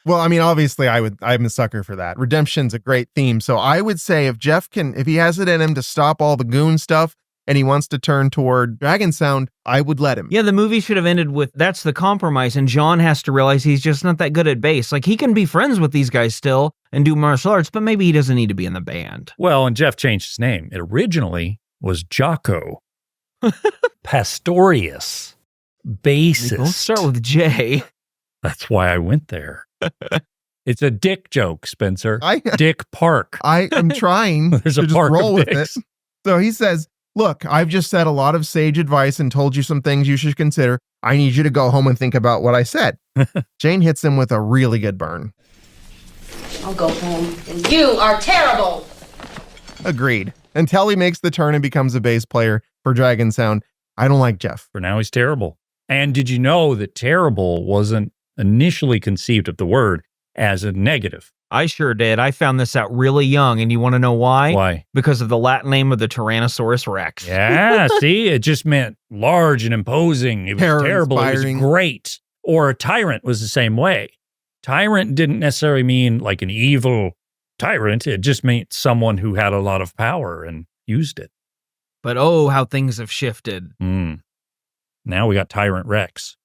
Well, I mean, obviously I'm a sucker for that. Redemption's a great theme. So I would say if he has it in him to stop all the goon stuff and he wants to turn toward Dragon Sound, I would let him. Yeah, the movie should have ended with that's the compromise, and John has to realize he's just not that good at bass. Like, he can be friends with these guys still and do martial arts, but maybe he doesn't need to be in the band. Well, and Jeff changed his name. It originally was Jocko Pastorius, bassist. Don't start with J. That's why I went there. It's a dick joke, Spencer. Dick Park. I am trying to There's a just park roll of with it. dicks. So he says, look, I've just said a lot of sage advice and told you some things you should consider. I need you to go home and think about what I said. Jane hits him with a really good burn. I'll go home. And you are terrible. Agreed. Until he makes the turn and becomes a bass player for Dragon Sound. I don't like Jeff. For now, he's terrible. And did you know that terrible wasn't initially conceived of the word as a negative? I sure did. I found this out really young, and you want to know why? Why? Because of the Latin name of the Tyrannosaurus Rex. Yeah, see? It just meant large and imposing. It was terrible. Inspiring. It was great. Or a tyrant was the same way. Tyrant didn't necessarily mean like an evil tyrant. It just meant someone who had a lot of power and used it. But oh, how things have shifted. Now we got Tyrant Rex.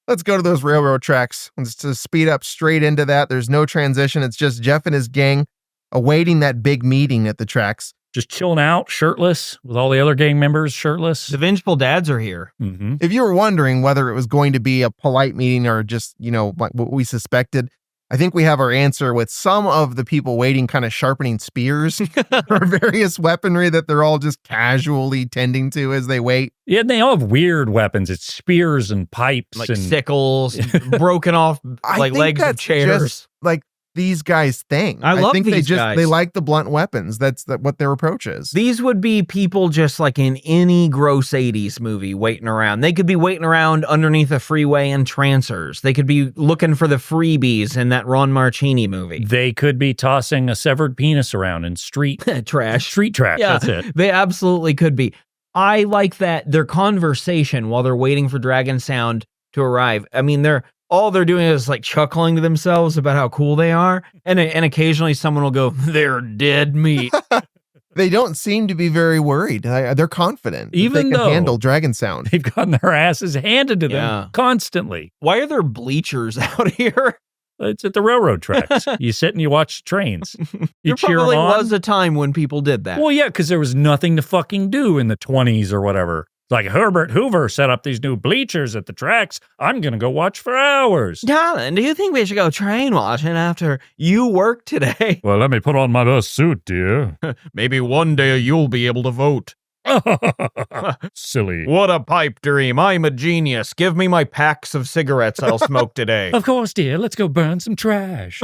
Let's go to those railroad tracks. Let's just speed up straight into that. There's no transition. It's just Jeff and his gang awaiting that big meeting at the tracks. Just chilling out, shirtless, with all the other gang members shirtless. The vengeful dads are here. Mm-hmm. If you were wondering whether it was going to be a polite meeting or just, what we suspected, I think we have our answer with some of the people waiting kind of sharpening spears or various weaponry that they're all just casually tending to as they wait. Yeah, they all have weird weapons. It's spears and pipes Like and sickles, broken off like think legs of that's chairs. just, like these guys' thing. I love think these guys. They like the blunt weapons. That's what their approach is. These would be people just like in any gross 80s movie waiting around. They could be waiting around underneath a freeway in Trancers. They could be looking for the freebies in that Ron Marchini movie. They could be tossing a severed penis around in street Trash. Street trash, Yeah, that's it. they absolutely could be. I like that their conversation while they're waiting for Dragon Sound to arrive. I mean, all they're doing is like chuckling to themselves about how cool they are. And occasionally someone will go, they're dead meat. They don't seem to be very worried. They're confident. Even they can though handle Dragon Sound. They've gotten their asses handed to them Yeah. constantly. Why are there bleachers out here? It's at the railroad tracks. You sit and you watch the trains. You There cheer probably them on. was a time when people did that. Well, yeah, because there was nothing to fucking do in the 20s or whatever. Like Herbert Hoover set up these new bleachers at the tracks. I'm going to go watch for hours. Darling, do you think we should go train watching after you work today? Well, let me put on my best suit, dear. Maybe one day you'll be able to vote. Silly. What a pipe dream. I'm a genius. Give me my packs of cigarettes I'll smoke today. Of course, dear. Let's go burn some trash.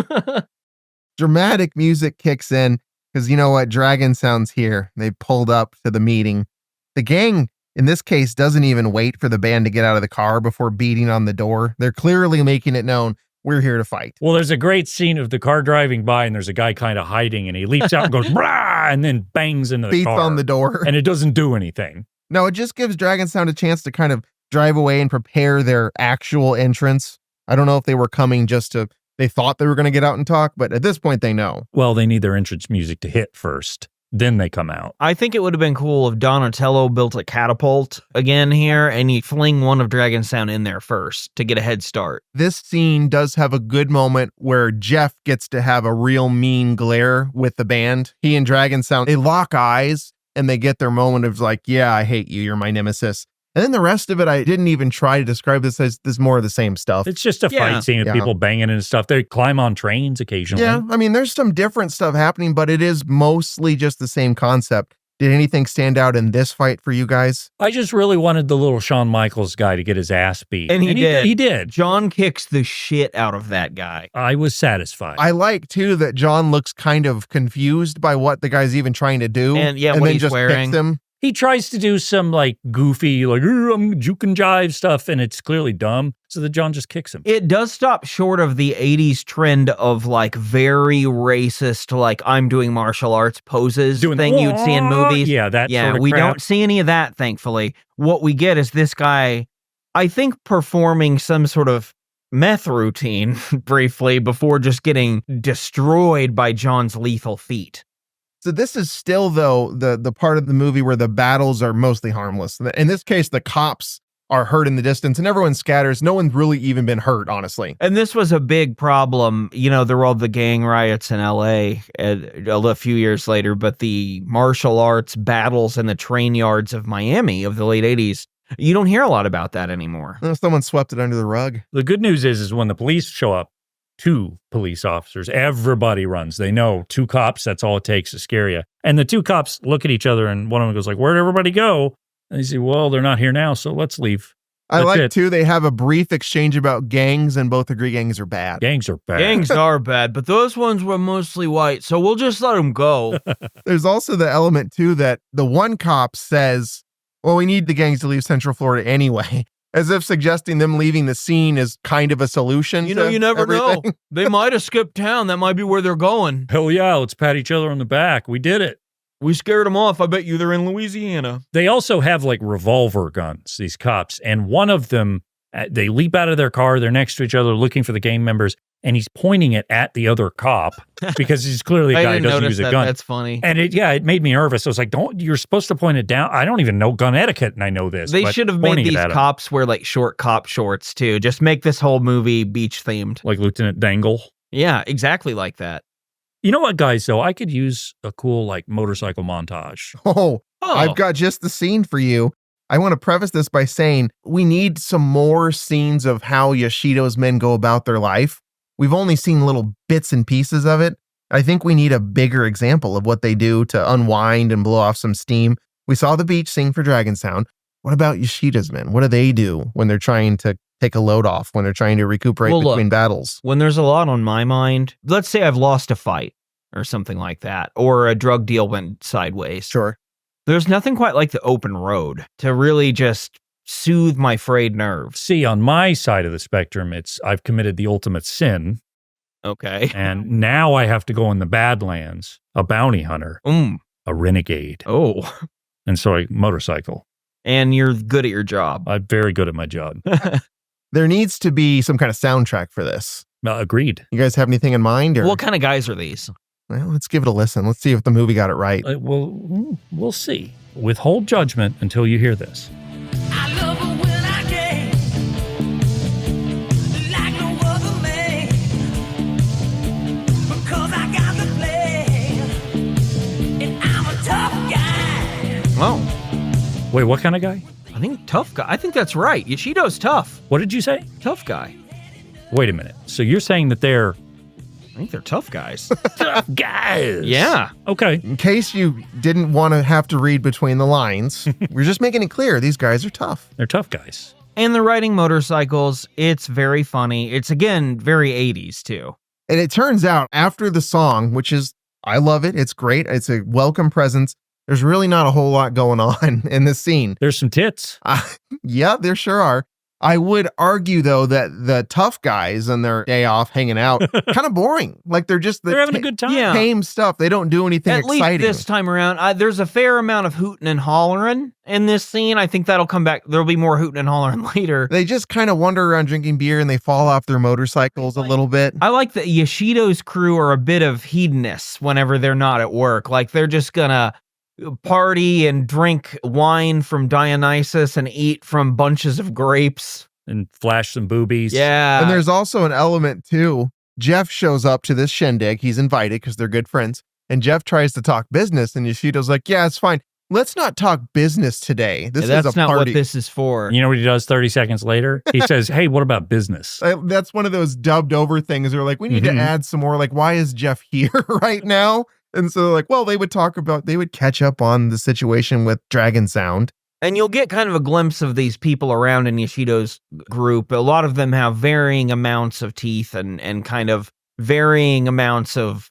Dramatic music kicks in because you know what? Dragon Sound's here. They pulled up to the meeting. The gang, in this case, doesn't even wait for the band to get out of the car before beating on the door. They're clearly making it known we're here to fight. Well, there's a great scene of the car driving by and there's a guy kind of hiding and he leaps out and goes, brah, and then bangs into the Beats car. on the door. And it doesn't do anything. No, it just gives Dragon Sound a chance to kind of drive away and prepare their actual entrance. I don't know if they were coming they thought they were going to get out and talk, but at this point they know. Well, they need their entrance music to hit first. then they come out. I think it would have been cool if Donatello built a catapult again here and he fling one of Dragonstown in there first to get a head start. This scene does have a good moment where Jeff gets to have a real mean glare with the band. He and Dragonstown, they lock eyes and they get their moment of like, yeah, I hate you. You're my nemesis. And then the rest of it, I didn't even try to describe this as this more of the same stuff. It's just a fight scene with people banging and stuff. They climb on trains occasionally. Yeah, I mean, there's some different stuff happening, but it is mostly just the same concept. Did anything stand out in this fight for you guys? I just really wanted the little Shawn Michaels guy to get his ass beat. And he did. He did. John kicks the shit out of that guy. I was satisfied. I like, too, that John looks kind of confused by what the guy's even trying to do. And what then he's just wearing. kicks him. He tries to do some like goofy, like, I'm juke and jive stuff, and it's clearly dumb. So that John just kicks him. It does stop short of the 80s trend of like very racist, like I'm doing martial arts poses thing you'd see in movies. Yeah, that sort of we crap. don't see any of that, thankfully. What we get is this guy, I think, performing some sort of meth routine briefly before just getting destroyed by John's lethal feet. So this is still, though, the part of the movie where the battles are mostly harmless. In this case, the cops are hurt in the distance and everyone scatters. No one's really even been hurt, honestly. And this was a big problem. You know, there were all the gang riots in LA a few years later, but the martial arts battles in the train yards of Miami of the late 80s, you don't hear a lot about that anymore. Someone swept it under the rug. The good news is when the police show up, 2 police officers, everybody runs. They know 2 cops, that's all it takes to scare you. And the 2 cops look at each other and one of them goes like, where'd everybody go? And they say, well, they're not here now, so let's leave. I like, too, they have a brief exchange about gangs and both agree gangs are bad. Gangs are bad. Gangs are bad, but those ones were mostly white, so we'll just let them go. There's also the element, too, that the one cop says, well, we need the gangs to leave Central Florida anyway. As if suggesting them leaving the scene is kind of a solution. You know, you never know. They might have skipped town. That might be where they're going. Hell yeah, let's pat each other on the back. We did it. We scared them off. I bet you they're in Louisiana. They also have like revolver guns, these cops. And one of them, they leap out of their car. They're next to each other looking for the gang members. And he's pointing it at the other cop because he's clearly a guy who doesn't use a gun. That's funny. And it made me nervous. I was like, you're supposed to point it down. I don't even know gun etiquette and I know this. They should have made these cops wear like short cop shorts too. Just make this whole movie beach themed. Like Lieutenant Dangle. Yeah, exactly like that. You know what, guys, though? I could use a cool like motorcycle montage. Oh, I've got just the scene for you. I want to preface this by saying we need some more scenes of how Yoshido's men go about their life. We've only seen little bits and pieces of it. I think we need a bigger example of what they do to unwind and blow off some steam. We saw the beach scene for Dragonstown. What about Yoshida's men? What do they do when they're trying to take a load off, when they're trying to recuperate between battles? When there's a lot on my mind, let's say I've lost a fight or something like that, or a drug deal went sideways. Sure. There's nothing quite like the open road to really just soothe my frayed nerves. See, on my side of the spectrum, I've committed the ultimate sin. Okay. And now I have to go in the Badlands, a bounty hunter, a renegade. Oh. And so I motorcycle. And you're good at your job. I'm very good at my job. There needs to be some kind of soundtrack for this. Agreed. You guys have anything in mind? Or? What kind of guys are these? Well, let's give it a listen. Let's see if the movie got it right. We'll see. Withhold judgment until you hear this. I love her when I can, like no other man, because I got the plan, and I'm a tough guy. Oh. Wait, what kind of guy? I think tough guy. I think that's right. Yoshido's tough. What did you say? Tough guy. Wait a minute. So you're saying that they're... I think they're tough guys. Tough guys. Yeah. Okay. In case you didn't want to have to read between the lines, we're just making it clear these guys are tough. They're tough guys. And they're riding motorcycles. It's very funny. It's, again, very 80s, too. And it turns out after the song, which is, I love it. It's great. It's a welcome presence. There's really not a whole lot going on in this scene. There's some tits. Yeah, there sure are. I would argue, though, that the tough guys on their day off hanging out, kind of boring. Like they're just They're having a good time. Yeah. tame stuff. They don't do anything At exciting. least this time around, there's a fair amount of hooting and hollering in this scene. I think that'll come back. There'll be more hooting and hollering later. They just kind of wander around drinking beer and they fall off their motorcycles a little bit. I like that Yoshido's crew are a bit of hedonists whenever they're not at work. Like they're just gonna party and drink wine from Dionysus and eat from bunches of grapes. And flash some boobies. Yeah. And there's also an element, too. Jeff shows up to this shindig. He's invited because they're good friends. And Jeff tries to talk business, and Yoshido's like, yeah, it's fine. Let's not talk business today. This is that's a not party. what this is for. You know what he does 30 seconds later? He says, hey, what about business? That's one of those dubbed over things. They're like, we need to add some more. Like, why is Jeff here right now? And so, like, well, they would catch up on the situation with Dragon Sound. And you'll get kind of a glimpse of these people around in Yoshido's group. A lot of them have varying amounts of teeth and kind of varying amounts of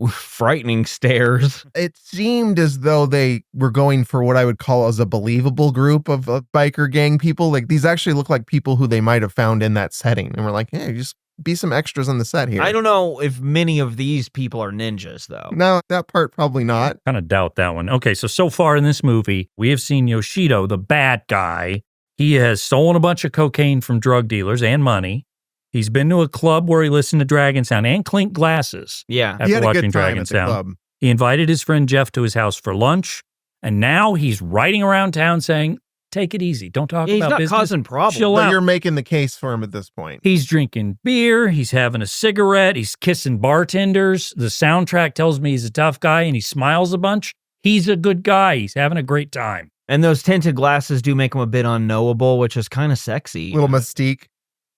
frightening stares. It seemed as though they were going for what I would call as a believable group of biker gang people. Like, these actually look like people who they might have found in that setting. And we're like, hey, just be some extras on the set here. I don't know if many of these people are ninjas, though. No, that part probably not. Kind of doubt that one. Okay, so far in this movie, we have seen Yoshido, the bad guy. He has stolen a bunch of cocaine from drug dealers and money. He's been to a club where he listened to Dragon Sound and clinked glasses. Yeah. After He had a watching good time Dragon at the Sound. club. He invited his friend Jeff to his house for lunch, and now he's riding around town saying, take it easy. Don't talk He's about not business. causing problems. Chill But out. you're making the case for him at this point. He's drinking beer. He's having a cigarette. He's kissing bartenders. The soundtrack tells me he's a tough guy and he smiles a bunch. He's a good guy. He's having a great time. And those tinted glasses do make him a bit unknowable, which is kind of sexy. Little mystique.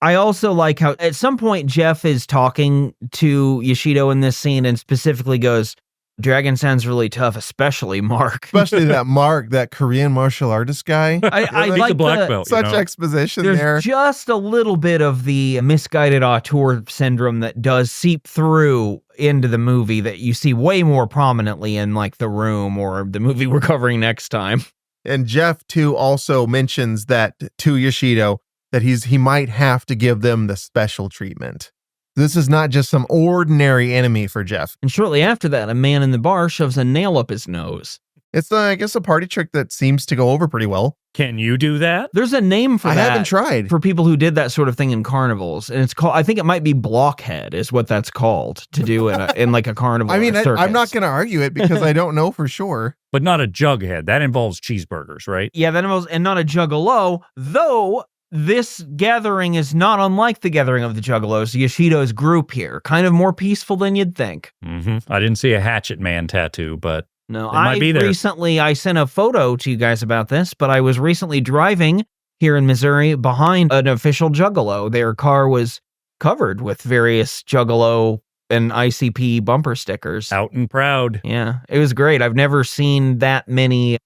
I also like how at some point Jeff is talking to Yoshido in this scene and specifically goes, Dragon sounds really tough, especially Mark. Especially that Mark, that Korean martial artist guy. I He's like a black belt. Such you know? exposition There's there. just a little bit of the misguided auteur syndrome that does seep through into the movie that you see way more prominently in like The Room or the movie we're covering next time. And Jeff, too, also mentions that to Yoshido that he might have to give them the special treatment. This is not just some ordinary enemy for Jeff. And shortly after that, a man in the bar shoves a nail up his nose. It's, I guess, a party trick that seems to go over pretty well. Can you do that? There's a name for I that. haven't tried. For people who did that sort of thing in carnivals. And it's called, I think it might be blockhead is what that's called to do in like a carnival. I mean, or I'm not circus. going to argue it because I don't know for sure. But not a jughead. That involves cheeseburgers, right? Yeah, that involves, and not a juggalo, though this gathering is not unlike the gathering of the juggalos, Yoshido's group here. Kind of more peaceful than you'd think. Mm-hmm. I didn't see a hatchet man tattoo, but No, It might be there. I sent a photo to you guys about this, but I was recently driving here in Missouri behind an official juggalo. Their car was covered with various juggalo and ICP bumper stickers. out and proud. Yeah, it was great. I've never seen that many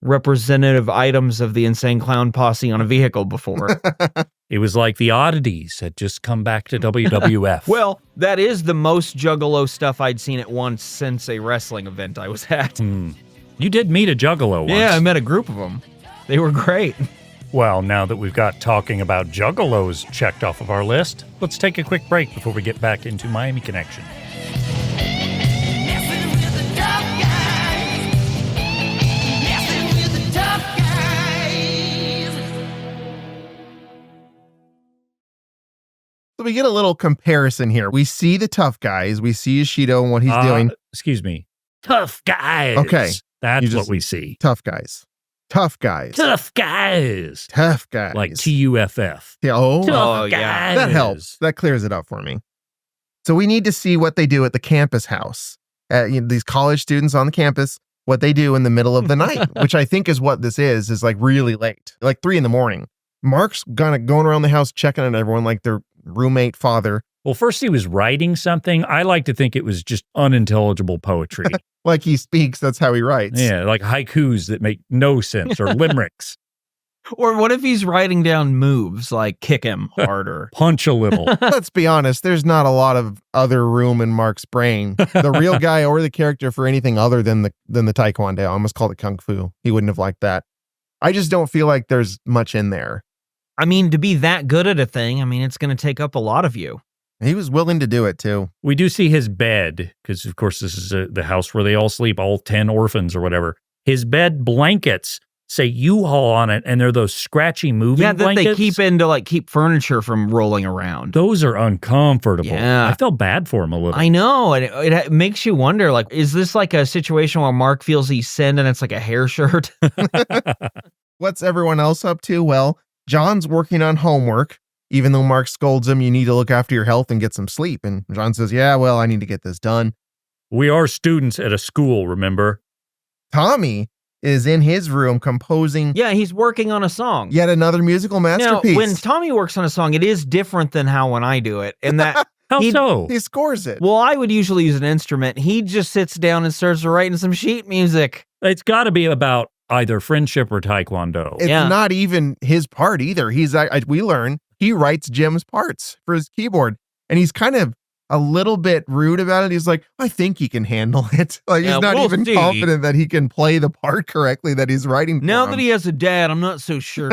representative items of the Insane Clown Posse on a vehicle before. It was like the oddities had just come back to WWF. Well, that is the most juggalo stuff I'd seen at once since a wrestling event I was at. You did meet a juggalo once. Yeah, I met a group of them. They were great. Well, now that we've got talking about juggalos checked off of our list, let's take a quick break before we get back into Miami Connection. Messing with the tough guys. Messing with the tough guys. So we get a little comparison here. We see the tough guys. We see Yoshido and what he's doing. Excuse me. Tough guys. Okay. That's You just- what we see. Tough guys. Tough guys. Tough guys. Tough guys. Like TUFF. Yeah, oh, Oh, yeah. that helps. That clears it up for me. So we need to see what they do at the campus house. These college students on the campus, what they do in the middle of the night, which I think is what this is like really late, like 3 a.m. Mark's going around the house checking on everyone like their roommate father. Well, first he was writing something. I like to think it was just unintelligible poetry. Like he speaks, that's how he writes. Yeah, like haikus that make no sense or limericks. Or what if he's writing down moves like kick him harder? Punch a little. Let's be honest, there's not a lot of other room in Mark's brain. The real guy or the character for anything other than the Taekwondo. I almost called it Kung Fu. He wouldn't have liked that. I just don't feel like there's much in there. I mean, to be that good at a thing, I mean, it's going to take up a lot of you. He was willing to do it too. We do see his bed, because of course this is the house where they all sleep, all 10 orphans or whatever. His bed blankets say U-Haul on it, and they're those scratchy moving Yeah, that blankets. they keep in to like keep furniture from rolling around. Those are uncomfortable. Yeah. I felt bad for him a little. I know, and it makes you wonder, like, is this like a situation where Mark feels he's sinned and it's like a hair shirt? What's everyone else up to? Well, John's working on homework. Even though Mark scolds him, you need to look after your health and get some sleep. And John says, yeah, well, I need to get this done. We are students at a school, remember? Tommy is in his room composing Yeah, he's working on a song. yet another musical Now, masterpiece. when Tommy works on a song, it is different than how when I do it. And that, How He- so? he scores it. well, I would usually use an instrument. He just sits down and starts writing some sheet music. It's got to be about either friendship or taekwondo. It's Yeah. not even his part either. We learn he writes Jim's parts for his keyboard, and he's kind of a little bit rude about it. He's like, I think he can handle it. Like Yeah, he's not we'll even see. confident that he can play the part correctly that he's writing. Now for that him. he has a dad, I'm not so sure.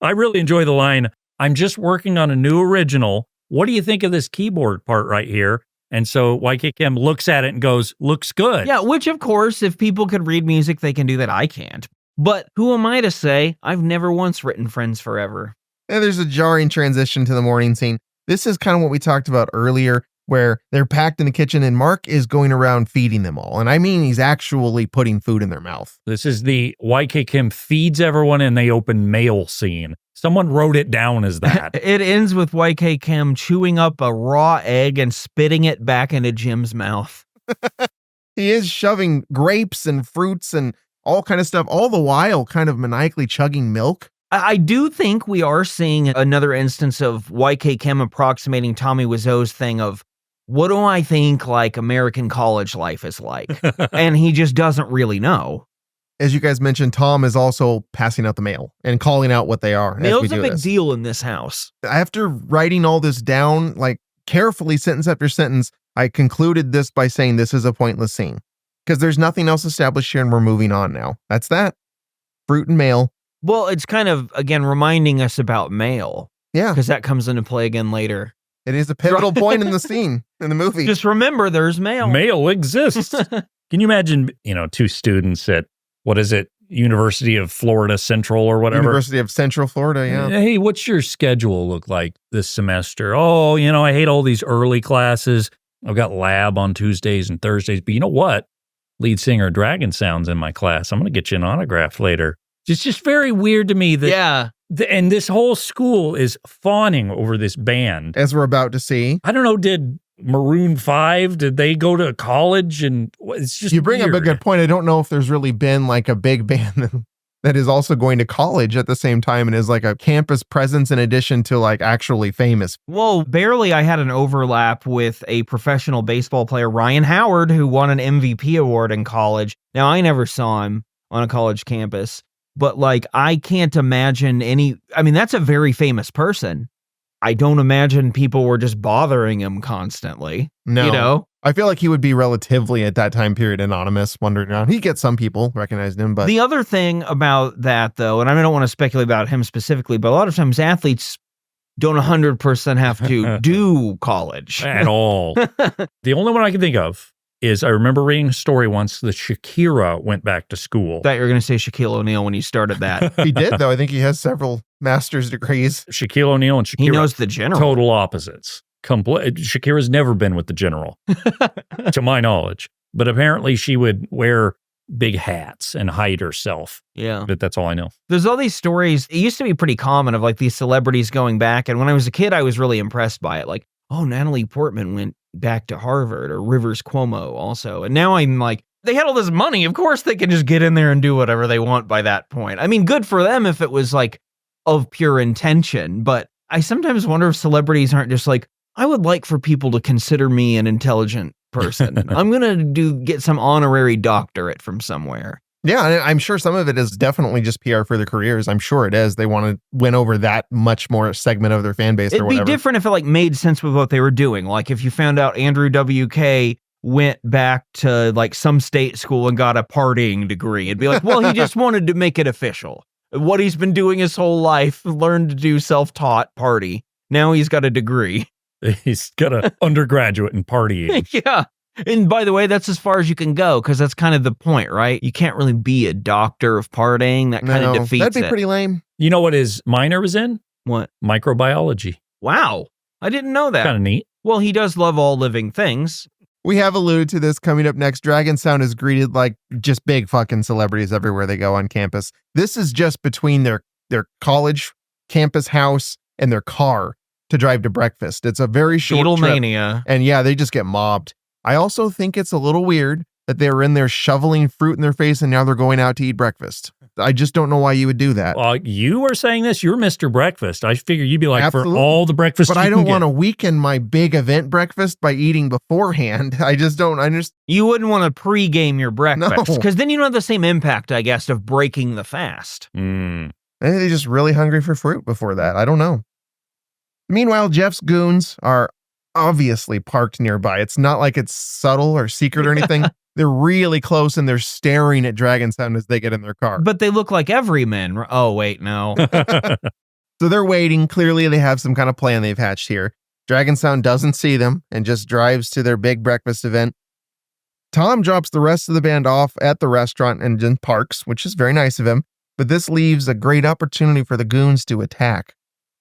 I really enjoy the line, I'm just working on a new original. What do you think of this keyboard part right here? And so YKKM looks at it and goes, looks good. Yeah, which of course, if people could read music, they can do that. I can't. But who am I to say? I've never once written Friends Forever. And there's a jarring transition to the morning scene. This is kind of what we talked about earlier, where they're packed in the kitchen and Mark is going around feeding them all. And I mean, he's actually putting food in their mouth. This is the YKKM feeds everyone and they open mail scene. Someone wrote it down as that. It ends with YK Kim chewing up a raw egg and spitting it back into Jim's mouth. He is shoving grapes and fruits and all kind of stuff, all the while kind of maniacally chugging milk. I do think we are seeing another instance of YK Kim approximating Tommy Wiseau's thing of, what do I think like American college life is like? And he just doesn't really know. As you guys mentioned, Tom is also passing out the mail and calling out what they are. as we Mail's a do big this. deal in this house. After writing all this down, like carefully sentence after sentence, I concluded this by saying this is a pointless scene because there's nothing else established here and we're moving on now. That's that. Fruit and mail. Well, it's kind of, again, reminding us about mail Yeah, because that comes into play again later. it is a pivotal point in the scene, in the movie. Just remember, there's mail. Mail exists. Can you imagine, two students at, what is it, University of Florida Central or whatever? University of Central Florida, yeah. Hey, what's your schedule look like this semester? Oh, I hate all these early classes. I've got lab on Tuesdays and Thursdays. But you know what? Lead singer of Dragon Sound's in my class. I'm going to get you an autograph later. It's just very weird to me that, Yeah. and this whole school is fawning over this band. As we're about to see. I don't know, did Maroon 5, did they go to college? And it's just You bring up a weird. good point. I don't know if there's really been like a big band that is also going to college at the same time and is like a campus presence in addition to like actually famous. Well, barely I had an overlap with a professional baseball player, Ryan Howard, who won an MVP award in college. Now, I never saw him on a college campus, but like, I can't imagine that's a very famous person. I don't imagine people were just bothering him constantly. No. I feel like he would be relatively at that time period anonymous, wandering around. He gets some people recognized him, but The other thing about that, though, and I don't want to speculate about him specifically, but a lot of times athletes don't 100% have to do college. At all. The only one I can think of is I remember reading a story once that Shakira went back to school. Thought you were going to say Shaquille O'Neal when you started that. he did though. I think he has several master's degrees. Shaquille O'Neal and Shakira, He knows the general. total opposites. Shakira's never been with the general, to my knowledge. But apparently she would wear big hats and hide herself. Yeah. But that's all I know. There's all these stories. It used to be pretty common of like these celebrities going back. And when I was a kid, I was really impressed by it. Like, oh, Natalie Portman went back to Harvard, or Rivers Cuomo also. And now I'm like, they had all this money. Of course they can just get in there and do whatever they want by that point. I mean, good for them if it was like of pure intention. But I sometimes wonder if celebrities aren't just like, I would like for people to consider me an intelligent person. I'm going to get some honorary doctorate from somewhere. Yeah, and I'm sure some of it is definitely just PR for their careers. I'm sure it is. They want to win over that much more segment of their fan base or It'd be whatever. different if it like made sense with what they were doing. Like if you found out Andrew WK went back to like some state school and got a partying degree, it'd be like, well, he just wanted to make it official. what he's been doing his whole life, learned to do self-taught party. Now he's got a degree. He's got an undergraduate in partying. Yeah. And by the way, that's as far as you can go, because that's kind of the point, right? You can't really be a doctor of partying. That kind of defeats that'd be it. pretty lame. You know what his minor was in? What? Microbiology. Wow. I didn't know that. Kind of neat. Well, he does love all living things. We have alluded to this coming up next. Dragon Sound is greeted like just big fucking celebrities everywhere they go on campus. This is just between their college campus house and their car to drive to breakfast. It's a very short trip. Beatlemania. And yeah, they just get mobbed. I also think it's a little weird that they were in there shoveling fruit in their face and now they're going out to eat breakfast. I just don't know why you would do that. You were saying this. You're Mr. Breakfast. I figure you'd be like, Absolutely. for all the breakfast But you I don't can want to get. weaken my big event breakfast by eating beforehand. I just don't understand. You wouldn't want to pregame your breakfast, No. because then you don't have the same impact, I guess, of breaking the fast. Maybe they're just really hungry for fruit before that. I don't know. Meanwhile, Jeff's goons are obviously parked nearby. It's not like it's subtle or secret or anything. They're really close and they're staring at Dragon Sound as they get in their car. But they look like everymen. Oh, wait, no. So they're waiting. Clearly, they have some kind of plan they've hatched here. Dragon Sound doesn't see them and just drives to their big breakfast event. Tom drops the rest of the band off at the restaurant and then parks, which is very nice of him. But this leaves a great opportunity for the goons to attack.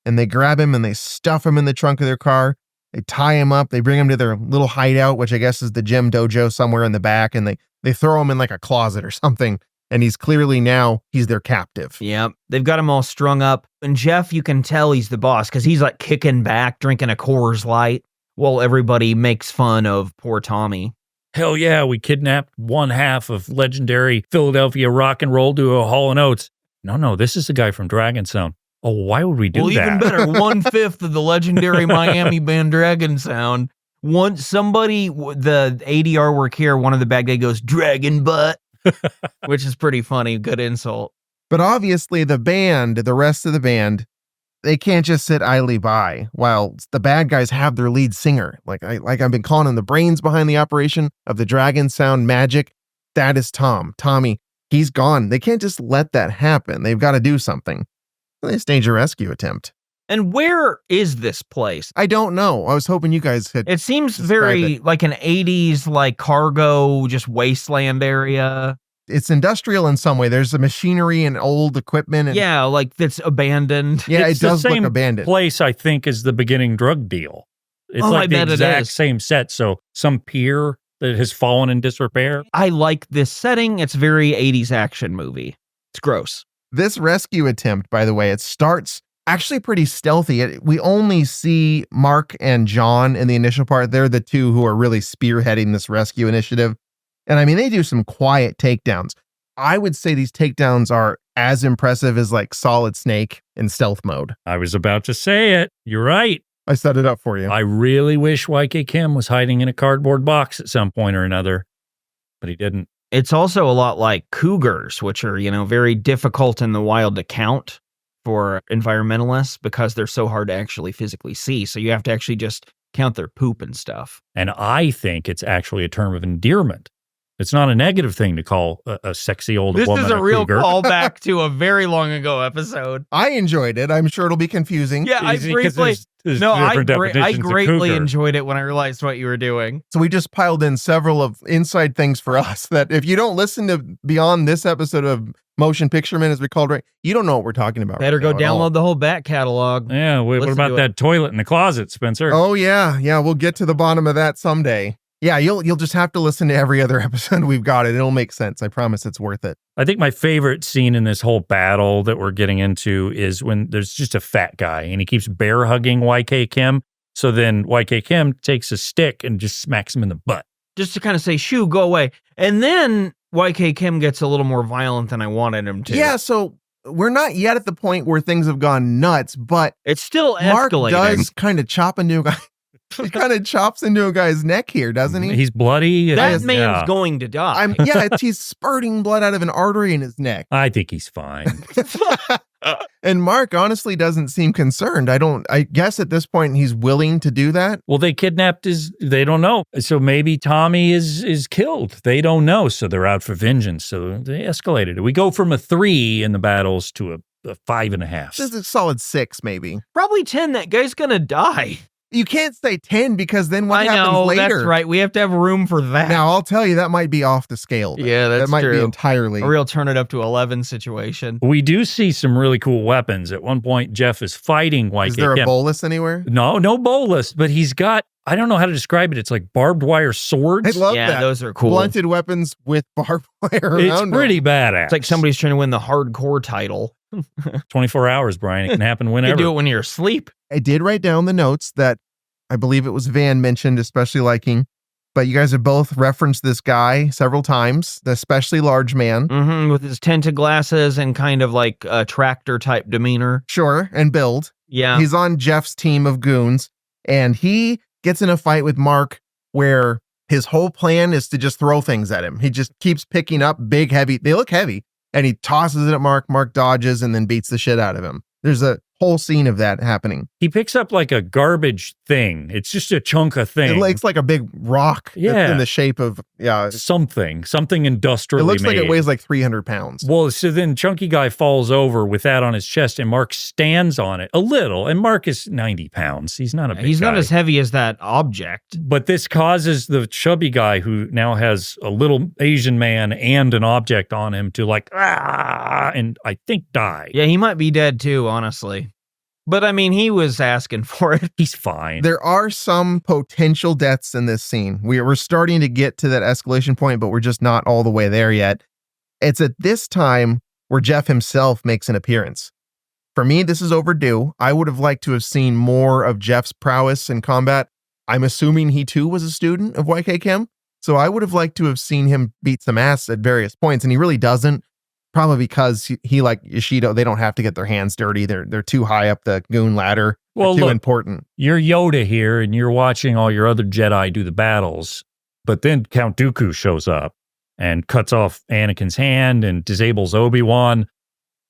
And they grab him and they stuff him in the trunk of their car. They tie him up. They bring him to their little hideout, which I guess is the gym dojo somewhere in the back. And they throw him in like a closet or something. And he's their captive. Yep. They've got him all strung up. And Jeff, you can tell he's the boss because he's like kicking back, drinking a Coors Light while everybody makes fun of poor Tommy. Hell yeah, we kidnapped one half of legendary Philadelphia rock and roll duo Hall & Oates. No, this is the guy from Dragon Sound. Oh, why would we do that? Even better, 1/5 of the legendary Miami band Dragon Sound. Once somebody, the ADR work here, one of the bad guy goes, Dragon Butt, which is pretty funny. Good insult. But obviously the rest of the band, they can't just sit idly by while the bad guys have their lead singer. Like I've been calling him the brains behind the operation of the Dragon Sound magic. That is Tommy. He's gone. They can't just let that happen. They've got to do something. They stage a rescue attempt. And where is this place? I don't know. I was hoping you guys had. It seems described very it. like an 80s like cargo, just wasteland area. It's industrial in some way. There's the machinery and old equipment. And, Yeah, like that's abandoned. yeah, It's it does the look same abandoned. place, I think, is the beginning drug deal. It's Oh, I like the bet it exact is. same set. So some pier that has fallen in disrepair. I like this setting. It's very 80s action movie. It's gross. This rescue attempt, by the way, it starts actually pretty stealthy. We only see Mark and John in the initial part. They're the two who are really spearheading this rescue initiative. And I mean, they do some quiet takedowns. I would say these takedowns are as impressive as like Solid Snake in stealth mode. I was about to say it. You're right. I set it up for you. I really wish YK Kim was hiding in a cardboard box at some point or another, but he didn't. It's also a lot like cougars, which are, very difficult in the wild to count for environmentalists because they're so hard to actually physically see. So you have to actually just count their poop and stuff. And I think it's actually a term of endearment. It's not a negative thing to call a sexy old This woman is a real cougar. callback to a very long ago episode. I enjoyed it. I'm sure it'll be confusing. Yeah, I Easy, 'cause briefly. there's No, I different definitions of greatly cougar. enjoyed it when I realized what you were doing. So we just piled in several of inside things for us that if you don't listen to beyond this episode of Motion Picture Man, as we called it, you don't know what we're talking about. Better right go now at all. download the whole back catalog. Yeah, what Listen about to it. that toilet in the closet, Spencer? Oh yeah, we'll get to the bottom of that someday. Yeah, you'll just have to listen to every other episode we've got it. It'll make sense. I promise it's worth it. I think my favorite scene in this whole battle that we're getting into is when there's just a fat guy and he keeps bear hugging YK Kim. So then YK Kim takes a stick and just smacks him in the butt. Just to kind of say, shoo, go away. And then YK Kim gets a little more violent than I wanted him to. Yeah, so we're not yet at the point where things have gone nuts, but It's still Mark escalating. does kind of chop a new guy. He kind of chops into a guy's neck here, doesn't he? He's bloody. That Yeah. man's going to die. He's spurting blood out of an artery in his neck. I think he's fine. And Mark honestly doesn't seem concerned. I guess at this point he's willing to do that. Well, they kidnapped they don't know. So maybe Tommy is killed. They don't know. So they're out for vengeance. So they escalated it. We go from a 3 in the battles to a 5.5. This is a solid 6, maybe. Probably 10. That guy's going to die. You can't say 10 because then what I happens know, later? that's right. We have to have room for that. Now, I'll tell you, that might be off the scale. Yeah, that's That might be true. entirely. A real turn it up to 11 situation. We do see some really cool weapons. At one point, Jeff is fighting White Is there a Kemp. bolus anywhere? No bolus, but he's got, I don't know how to describe it. It's like barbed wire swords. I love Yeah, that. those are cool. Blunted weapons with barbed wire It's around them. pretty badass. It's like somebody's trying to win the hardcore title. 24 hours, Brian. It can happen You whenever. can do it when you're asleep. I did write down the notes that I believe it was Van mentioned, especially liking, but you guys have both referenced this guy several times, the especially large man. With his tinted glasses and kind of like a tractor type demeanor. Sure, and build. Yeah. He's on Jeff's team of goons, and he gets in a fight with Mark where his whole plan is to just throw things at him. He just keeps picking up big, heavy, they look heavy, and he tosses it at Mark. Mark dodges and then beats the shit out of him. There's a whole scene of that happening. He picks up like a garbage thing. It's just a chunk of thing. It looks like a big rock Yeah. in the shape of, something industrially it looks like made. it weighs like 300 pounds. Well, so then Chunky Guy falls over with that on his chest, and Mark stands on it a little. And Mark is 90 pounds. He's not a big He's guy. not as heavy as that object. But this causes the chubby guy, who now has a little Asian man and an object on him, to like, and I think die. Yeah, he might be dead too, honestly. But I mean, he was asking for it. He's fine. There are some potential deaths in this scene. We're starting to get to that escalation point, but we're just not all the way there yet. It's at this time where Jeff himself makes an appearance. For me, this is overdue. I would have liked to have seen more of Jeff's prowess in combat. I'm assuming he too was a student of YK Chem, so I would have liked to have seen him beat some ass at various points, and he really doesn't. Probably because he like Ishido, they don't have to get their hands dirty. They're too high up the goon ladder. Well, They're too look, important. You're Yoda here, and you're watching all your other Jedi do the battles. But then Count Dooku shows up and cuts off Anakin's hand and disables Obi-Wan.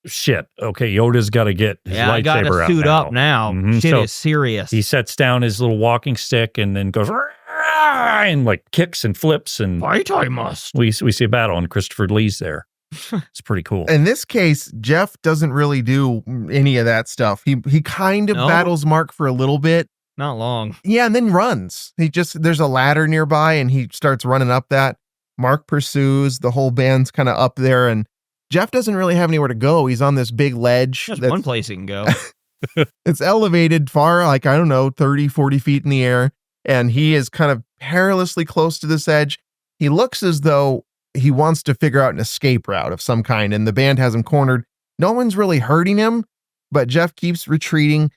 Shit. Okay, Yoda's got to get his I got lightsaber to out suit now. up now. Mhm. Shit So is serious. he sets down his little walking stick and then goes and like kicks and flips, and Fight I must. we see a battle, and Christopher Lee's there. It's pretty cool. In this case, Jeff doesn't really do any of that stuff. He kind of No. battles Mark for a little bit. Not long. Yeah, and then runs. There's a ladder nearby and he starts running up that. Mark pursues, the whole band's kind of up there, and Jeff doesn't really have anywhere to go. He's on this big ledge. Just that's- one place he can go. It's elevated far, like, I don't know, 30, 40 feet in the air. And he is kind of perilously close to this edge. He looks as though he wants to figure out an escape route of some kind, and the band has him cornered. No one's really hurting him, but Jeff keeps retreating.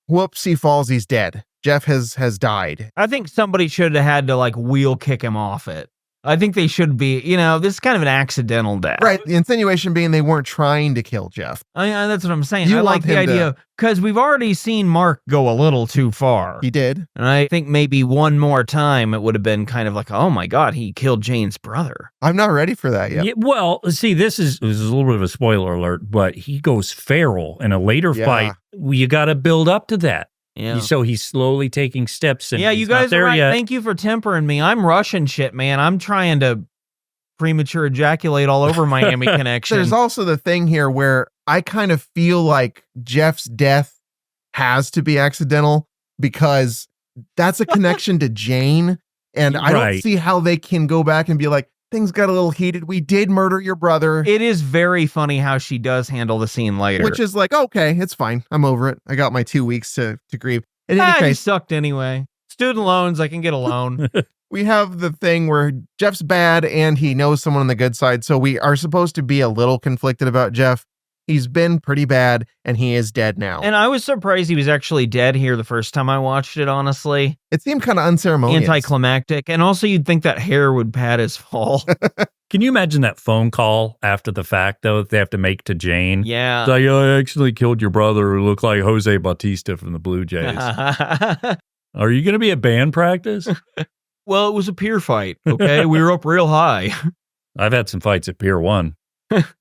Whoops, he falls, he's dead. Jeff has died. I think somebody should have had to like wheel kick him off it. I think they should be, this is kind of an accidental death. Right, the insinuation being they weren't trying to kill Jeff. That's what I'm saying. You I like want the him to- idea because we've already seen Mark go a little too far. He did. And I think maybe one more time it would have been kind of like, oh my God, he killed Jane's brother. I'm not ready for that yet. Yeah, well, see, this is a little bit of a spoiler alert, but he goes feral in a later Yeah. fight. You got to build up to that. Yeah. So he's slowly taking steps. And Yeah, he's you not guys there are right. yet. Thank you for tempering me. I'm rushing shit, man. I'm trying to premature ejaculate all over Miami Connection. There's also the thing here where I kind of feel like Jeff's death has to be accidental because that's a connection to Jane. And I don't Right. see how they can go back and be like, things got a little heated. We did murder your brother. It is very funny how she does handle the scene later. Which is like, okay, it's fine. I'm over it. I got my 2 weeks to grieve. In any he case, sucked anyway. Student loans, I can get a loan. we have the thing where Jeff's bad and he knows someone on the good side. So we are supposed to be a little conflicted about Jeff. He's been pretty bad and he is dead now. And I was surprised he was actually dead here the first time I watched it, honestly. It seemed kind of unceremonious. Anticlimactic. And also you'd think that hair would pad his fall. Can you imagine that phone call after the fact, though, that they have to make to Jane? Yeah. It's like, I actually killed your brother who looked like Jose Bautista from the Blue Jays. Are you going to be at band practice? Well, it was a pier fight, okay? We were up real high. I've had some fights at Pier 1.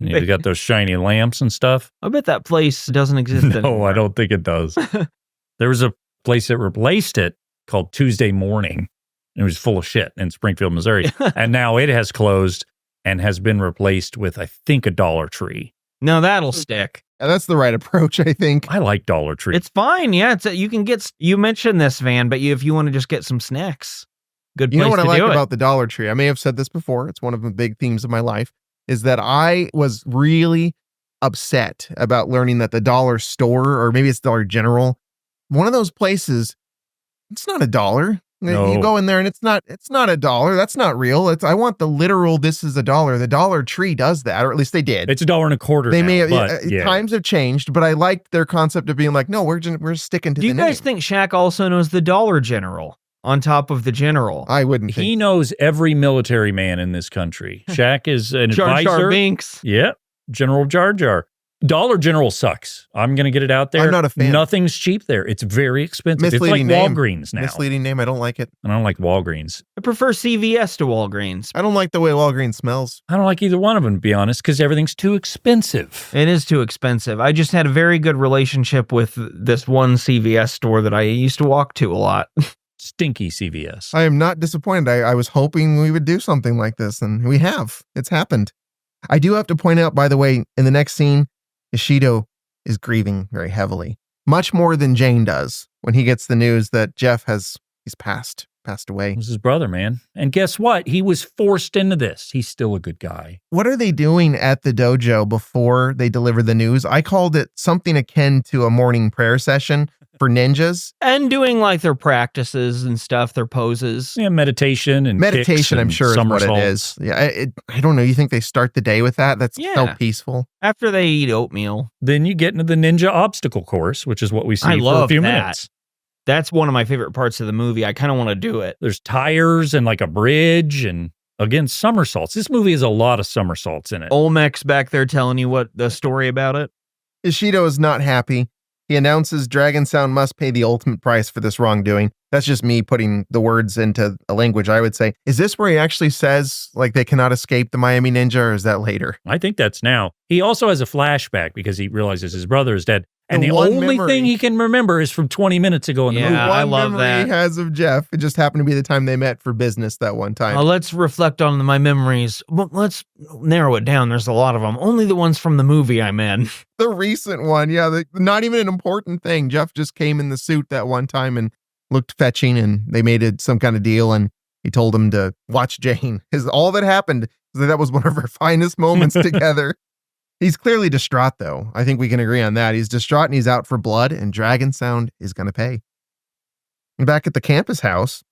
You got those shiny lamps and stuff. I bet that place doesn't exist No, anymore. I don't think it does. There was a place that replaced it called Tuesday Morning. It was full of shit in Springfield, Missouri. And now it has closed and has been replaced with, I think, a Dollar Tree. No, that'll stick. Yeah, that's the right approach, I think. I like Dollar Tree. It's fine. Yeah, you can get. You mentioned this, Van, but if you want to just get some snacks, good place You know what to I like do it. about the Dollar Tree? I may have said this before. It's one of the big themes of my life, is that I was really upset about learning that the dollar store, or maybe it's Dollar General, one of those places, it's not $1. No. You go in there and it's not $1. That's not real. I want the literal, this is $1. The Dollar Tree does that, or at least they did. It's $1.25. They now, may have, but, yeah. times have changed, but I liked their concept of being like, no, we're sticking to Do the you guys name. think Shaq also knows the Dollar General on top of the General? I wouldn't He think. knows every military man in this country. Shaq is an Jar advisor. Jar Binks. Yeah, General Jar Jar. Dollar General sucks. I'm going to get it out there. I'm not a fan. Nothing's cheap there. It's very expensive. Misleading it's like name. Walgreens now. Misleading name. I don't like it. I don't like Walgreens. I prefer CVS to Walgreens. I don't like the way Walgreens smells. I don't like either one of them, to be honest, because everything's too expensive. It is too expensive. I just had a very good relationship with this one CVS store that I used to walk to a lot. Stinky CVS. I am not disappointed. I was hoping we would do something like this, and we have. It's happened. I do have to point out, by the way, in the next scene, Ishido is grieving very heavily, much more than Jane does when he gets the news that Jeff he's passed away. It was his brother, man. And guess what? He was forced into this. He's still a good guy. What are they doing at the dojo before they deliver the news? I called it something akin to a morning prayer session for ninjas. And doing like their practices and stuff, their poses. Yeah, meditation and kicks Meditation, I'm and sure, is what it somersaults. is. Yeah, I don't know. You think they start the day with that? That's so Yeah. peaceful. After they eat oatmeal. Then you get into the ninja obstacle course, which is what we see I for a love few that. minutes. That's one of my favorite parts of the movie. I kind of want to do it. There's tires and like a bridge and, again, somersaults. This movie has a lot of somersaults in it. Olmec's back there telling you what the story about it. Ishido is not happy. He announces Dragon Sound must pay the ultimate price for this wrongdoing. That's just me putting the words into a language I would say. Is this where he actually says, like, they cannot escape the Miami Ninja, or is that later? I think that's now. He also has a flashback because he realizes his brother is dead. And The the one only memory- thing he can remember is from 20 minutes ago in the Yeah. movie. I One love memory that. he has of Jeff. It just happened to be the time they met for business that one time. Let's reflect on my memories. Well, let's narrow it down. There's a lot of them. Only the ones from the movie I'm in. The recent one, yeah, not even an important thing. Jeff just came in the suit that one time and looked fetching, and they made it some kind of deal, and he told him to watch Jane. All that happened is that was one of our finest moments together. He's clearly distraught, though. I think we can agree on that. He's distraught and he's out for blood, and Dragon Sound is going to pay. And back at the campus house,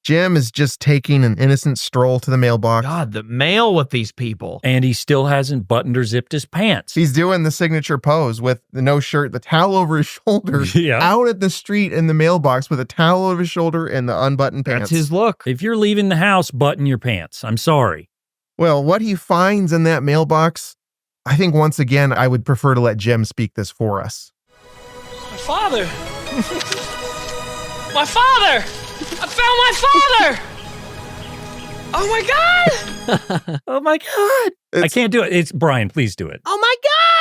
Jim is just taking an innocent stroll to the mailbox. God, the mail with these people. And he still hasn't buttoned or zipped his pants. He's doing the signature pose with the no shirt, the towel over his shoulder, Yeah. out at the street in the mailbox with a towel over his shoulder and the unbuttoned pants. That's his look. If you're leaving the house, button your pants. I'm sorry. Well, what he finds in that mailbox, I think once again, I would prefer to let Jim speak this for us. My father! My father! I found my father! Oh my god! Oh my God. I can't do it. It's Brian, please do it. Oh my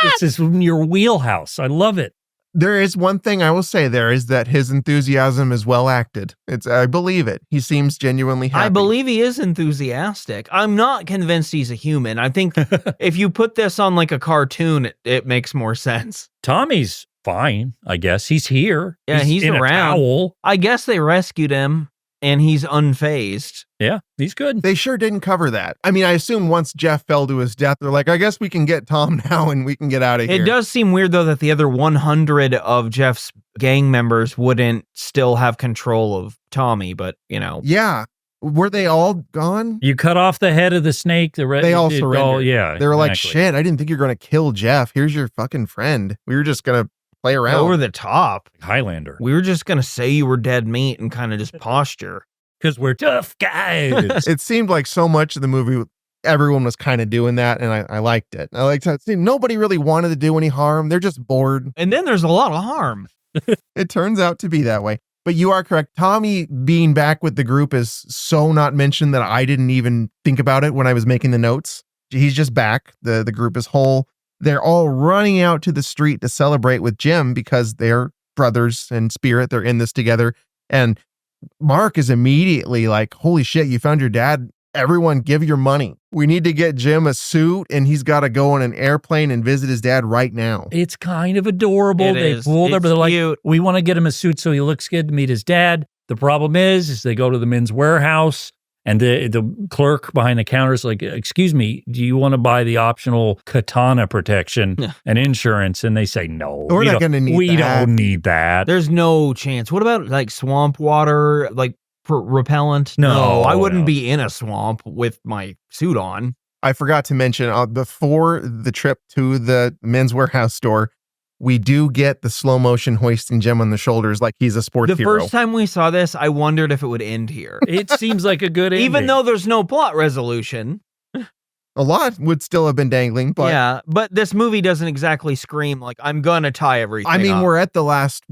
god! This is your wheelhouse. I love it. There is one thing I will say there is that his enthusiasm is well acted. I believe it. He seems genuinely happy. I believe he is enthusiastic. I'm not convinced he's a human. I think if you put this on like a cartoon, it makes more sense. Tommy's fine, I guess. He's here. Yeah, he's in around. a towel. I guess they rescued him and he's unfazed. Yeah, he's good. They sure didn't cover that. I mean, I assume once Jeff fell to his death, they're like, I guess we can get Tom now and we can get out of here. It does seem weird, though, that the other 100 of Jeff's gang members wouldn't still have control of Tommy, but, you know. Yeah. Were they all gone? You cut off the head of the snake. They all surrendered. Yeah. They were like, exactly. shit, I didn't think you were going to kill Jeff. Here's your fucking friend. We were just going to play around. Over the top. Highlander. We were just going to say you were dead meat and kind of just posture. Because we're tough guys. It seemed like so much of the movie, everyone was kind of doing that, and I liked it. I liked how it seemed nobody really wanted to do any harm. They're just bored. And then there's a lot of harm. It turns out to be that way. But you are correct. Tommy being back with the group is so not mentioned that I didn't even think about it when I was making the notes. He's just back. The group is whole. They're all running out to the street to celebrate with Jim because they're brothers in spirit. They're in this together. And Mark is immediately like, holy shit, you found your dad. Everyone give your money. We need to get Jim a suit, and he's got to go on an airplane and visit his dad right now. It's kind of adorable. They pull their, but they're like, we want to get him a suit so he looks good to meet his dad. The problem is they go to the men's warehouse, and the clerk behind the counter is like, excuse me, do you want to buy the optional katana protection and insurance? And they say, no, We're not going to need that. We don't need that. There's no chance. What about like swamp water, like for repellent? No, I wouldn't be in a swamp with my suit on. I forgot to mention, before the trip to the men's warehouse store, we do get the slow motion hoisting Jim on the shoulders like he's a sports hero. The first time we saw this, I wondered if it would end here. It seems like a good ending. Even though there's no plot resolution. A lot would still have been dangling, but... Yeah, but this movie doesn't exactly scream like, I'm gonna tie everything I mean, up. we're at the last,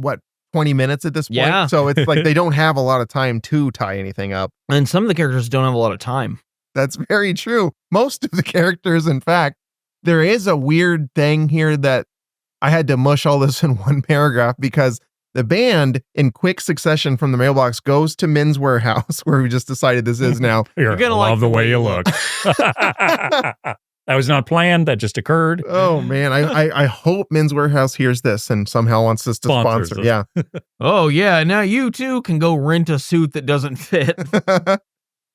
20 minutes at this point? Yeah. So it's like they don't have a lot of time to tie anything up. And some of the characters don't have a lot of time. That's very true. Most of the characters, in fact, there is a weird thing here that I had to mush all this in one paragraph because the band, in quick succession from the mailbox, goes to Men's Warehouse, where we just decided this is now. You're gonna love like the way you look. That was not planned. That just occurred. Oh, man. I hope Men's Warehouse hears this and somehow wants us to Sponsors sponsor. us. Yeah. Oh, yeah. Now you too can go rent a suit that doesn't fit.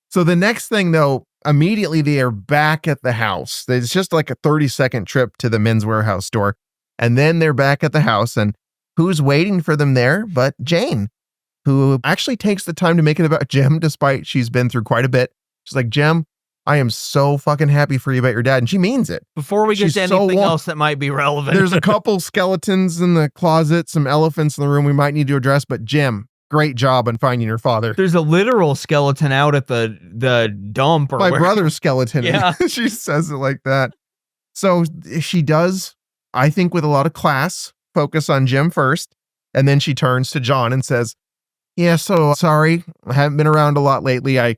So the next thing, though, immediately they are back at the house. It's just like a 30-second trip to the Men's Warehouse store. And then they're back at the house. And who's waiting for them there but Jane, who actually takes the time to make it about Jim, despite she's been through quite a bit. She's like, Jim, I am so fucking happy for you about your dad. And she means it. Before we get She's to so anything else that might be relevant. There's a couple skeletons in the closet, some elephants in the room we might need to address. But Jim, great job on finding your father. There's a literal skeleton out at the dump. Or My where- brother's skeleton. Yeah. She says it like that. So she does, I think, with a lot of class, focus on Jim first. And then she turns to John and says, yeah, so sorry. I haven't been around a lot lately. I've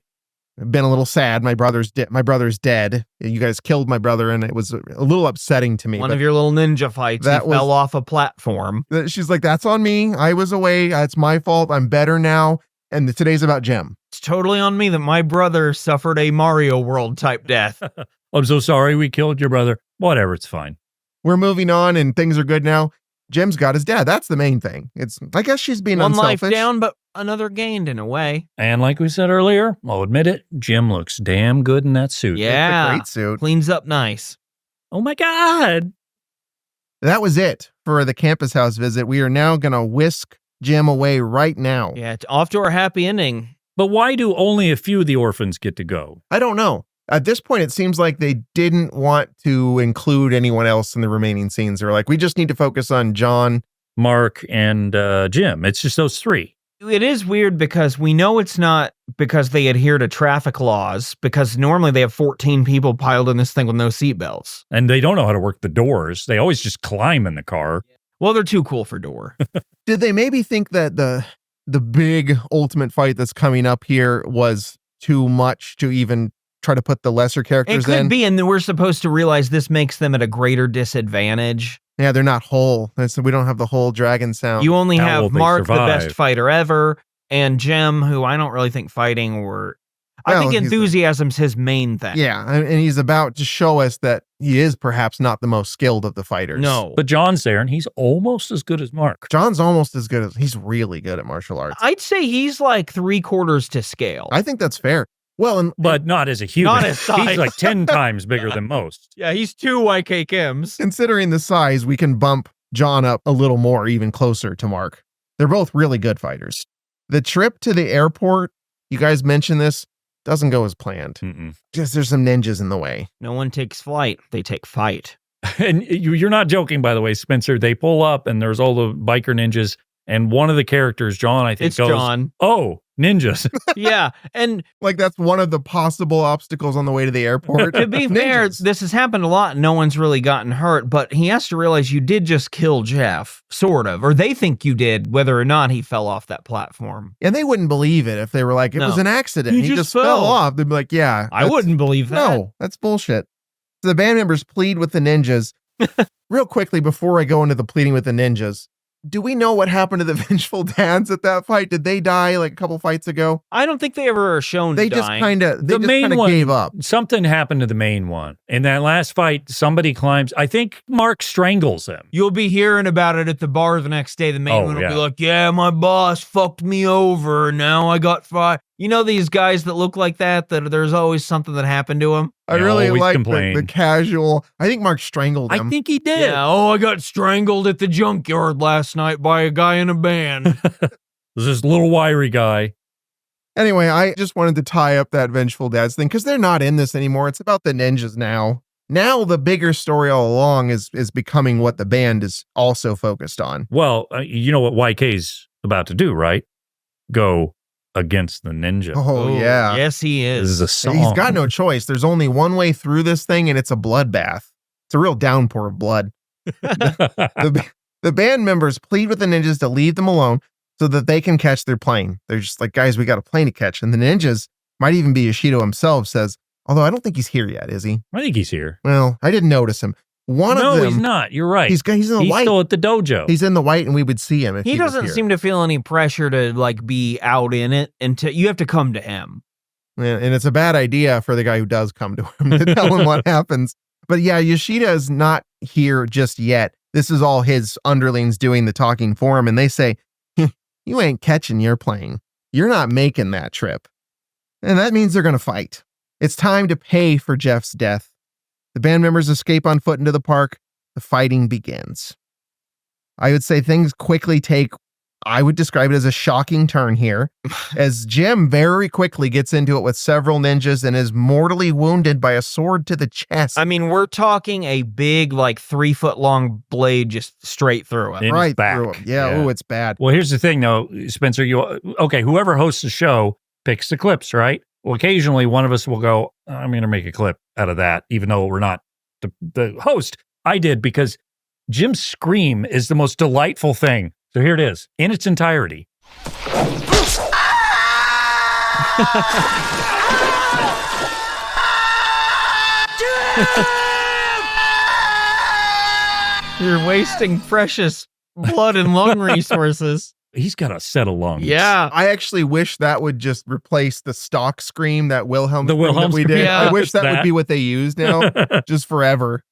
been a little sad. My brother's dead. You guys killed my brother, and it was a little upsetting to me. One of your little ninja fights. That fell off a platform. She's like, that's on me. I was away. It's my fault. I'm better now. And today's about Jim. It's totally on me that my brother suffered a Mario World type death. I'm so sorry we killed your brother. Whatever, it's fine. We're moving on, and things are good now. Jim's got his dad. That's the main thing. I guess she's being One unselfish. life down, but another gained in a way. And like we said earlier, I'll admit it, Jim looks damn good in that suit. Yeah. It's a great suit. Cleans up nice. Oh my God. That was it for the campus house visit. We are now going to whisk Jim away right now. Yeah, it's off to our happy ending. But why do only a few of the orphans get to go? I don't know. At this point, it seems like they didn't want to include anyone else in the remaining scenes. They're like, we just need to focus on John, Mark, and Jim. It's just those three. It is weird because we know it's not because they adhere to traffic laws, because normally they have 14 people piled in this thing with no seatbelts. And they don't know how to work the doors. They always just climb in the car. Well, they're too cool for door. Did they maybe think that the big ultimate fight that's coming up here was too much to even try to put the lesser characters It could in? be, and then we're supposed to realize this makes them at a greater disadvantage. Yeah, they're not whole. So we don't have the whole dragon sound. You only How will have they Mark, the survive? best fighter ever, and Jim, who I don't really think fighting or... I Well, think he's- enthusiasm's his main thing. Yeah, and he's about to show us that he is perhaps not the most skilled of the fighters. No. But John's there, and he's almost as good as Mark. John's almost as good as, he's really good at martial arts. I'd say he's like 3/4 to scale. I think that's fair. Well, and But not as a human. Not his size. He's like 10 times bigger than most. Yeah, he's 2 YK Kims. considering the size, we can bump John up a little more, even closer to Mark. They're both really good fighters. The trip to the airport, you guys mentioned this, doesn't go as planned. Mm-mm. Just there's some ninjas in the way. No one takes flight. They take fight. And you're not joking, by the way, Spencer. They pull up, and there's all the biker ninjas, And one of the characters, John, I think, It's goes, John. "Oh, ninjas." Yeah, and Like that's one of the possible obstacles on the way to the airport. to be fair, Ninjas. this has happened a lot. No one's really gotten hurt, but he has to realize you did just kill Jeff, sort of, or they think you did, whether or not he fell off that platform. And they wouldn't believe it if they were like, it No. was an accident. He He just just fell fell. off. They'd be like, yeah. I wouldn't believe that. No, that's bullshit. So the band members plead with the ninjas. Real quickly, before I go into the pleading with the ninjas, do we know what happened to the vengeful dads at that fight? Did they die like a couple fights ago? I don't think they ever are shown They just dying. kind of The main one gave up. Something happened to the main one. In that last fight, somebody climbs. I think Mark strangles him. You'll be hearing about it at the bar the next day. The main Oh, one will yeah. be like, yeah, my boss fucked me over. Now I got fired. You know these guys that look like that there's always something that happened to them? I They really always like complain. the casual. I think Mark strangled him. I think he did. Yeah, I got strangled at the junkyard last night by a guy in a band. There's this little wiry guy. Anyway, I just wanted to tie up that vengeful dads thing because they're not in this anymore. It's about the ninjas now. Now the bigger story all along is becoming what the band is also focused on. Well, you know what YK's about to do, right? Go against the ninja. Oh, yeah. Yes, he This is. is a song. He's got no choice. There's only one way through this thing, and it's a bloodbath. It's a real downpour of blood. The band members plead with the ninjas to leave them alone so that they can catch their plane. They're just like, guys, we got a plane to catch. And the ninjas, might even be Yoshido himself, says, although I don't think he's here yet, is he? I think he's here. Well, I didn't notice him. One No, of them, he's not. You're right. he's in the He's white. still at the dojo. He's in the white, and we would see him if he He was doesn't here. seem to feel any pressure to like be out in it until you have to come to him. Yeah, and it's a bad idea for the guy who does come to him to tell him what happens. But yeah, Yoshida is not here just yet. This is all his underlings doing the talking for him. And they say, you ain't catching your plane. You're not making that trip. And that means they're going to fight. It's time to pay for Jeff's death. The band members escape on foot into the park. The fighting begins. I would say things quickly take, I would describe it as a shocking turn here, as Jim very quickly gets into it with several ninjas and is mortally wounded by a sword to the chest. I mean, we're talking a big, like 3 foot long blade just straight through him. In his right back. through him. Yeah, Yeah. oh, it's bad. Well, here's the thing, though, Spencer. Whoever hosts the show picks the clips, right? Well, occasionally one of us will go, I'm going to make a clip out of that, even though we're not the host. I did because Jim's scream is the most delightful thing. So here it is in its entirety. You're wasting precious blood and lung resources. He's got a set of lungs. Yeah. I actually wish that would just replace the stock scream, that Wilhelm The scream Wilhelm that we scream. did. Yeah. I wish that would That. be what they use now, just forever.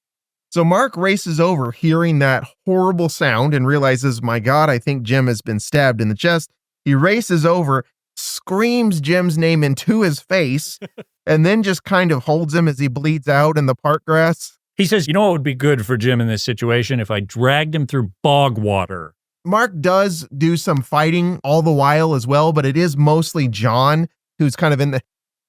So Mark races over, hearing that horrible sound, and realizes, my God, I think Jim has been stabbed in the chest. He races over, screams Jim's name into his face, and then just kind of holds him as he bleeds out in the park grass. He says, you know what would be good for Jim in this situation? If I dragged him through bog water. Mark does do some fighting all the while as well, but it is mostly John who's kind of in the...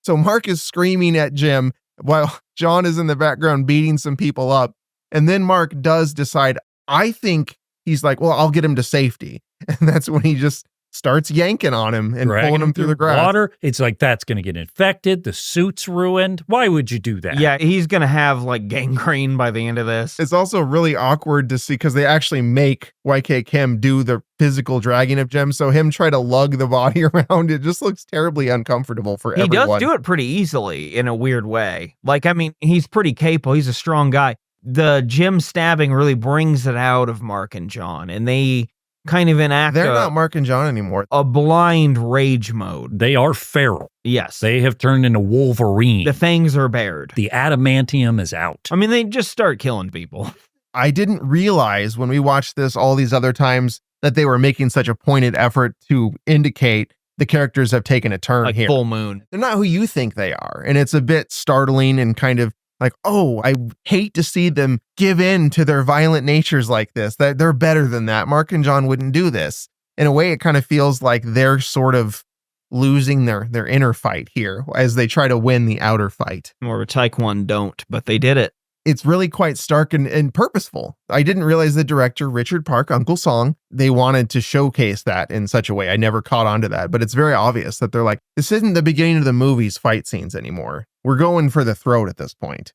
So Mark is screaming at Jim while John is in the background beating some people up. And then Mark does decide, I think he's like, well, I'll get him to safety. And that's when he just starts yanking on him and Dragging pulling him through the grass. Water. It's like, that's going to get infected. The suit's ruined. Why would you do that? Yeah, he's going to have like gangrene by the end of this. It's also really awkward to see because they actually make YK Kim do the physical dragging of Jim. So him try to lug the body around, it just looks terribly uncomfortable for He everyone. does do it pretty easily in a weird way. Like, I mean, he's pretty capable. He's a strong guy. The Jim stabbing really brings it out of Mark and John, and they kind of enact They're not Mark and John anymore. a blind rage mode. They are feral. Yes. They have turned into Wolverine. The fangs are bared. The adamantium is out. I mean, they just start killing people. I didn't realize when we watched this all these other times that they were making such a pointed effort to indicate the characters have taken a turn Like here. full moon. They're not who you think they are. And it's a bit startling and kind of like, oh, I hate to see them give in to their violent natures like this. That they're better than that. Mark and John wouldn't do this. In a way, it kind of feels like they're sort of losing their inner fight here as they try to win the outer fight. More of a Taekwondo don't, but they did it. it's really quite stark and purposeful. I didn't realize the director, Richard Park, Uncle Song, they wanted to showcase that in such a way. I never caught on to that, but it's very obvious that they're like, this isn't the beginning of the movie's fight scenes anymore. We're going for the throat at this point.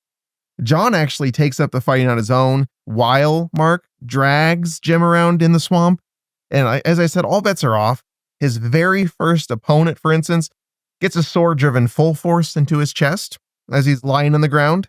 John actually takes up the fighting on his own while Mark drags Jim around in the swamp. And as I said, all bets are off. His very first opponent, for instance, gets a sword driven full force into his chest as he's lying on the ground.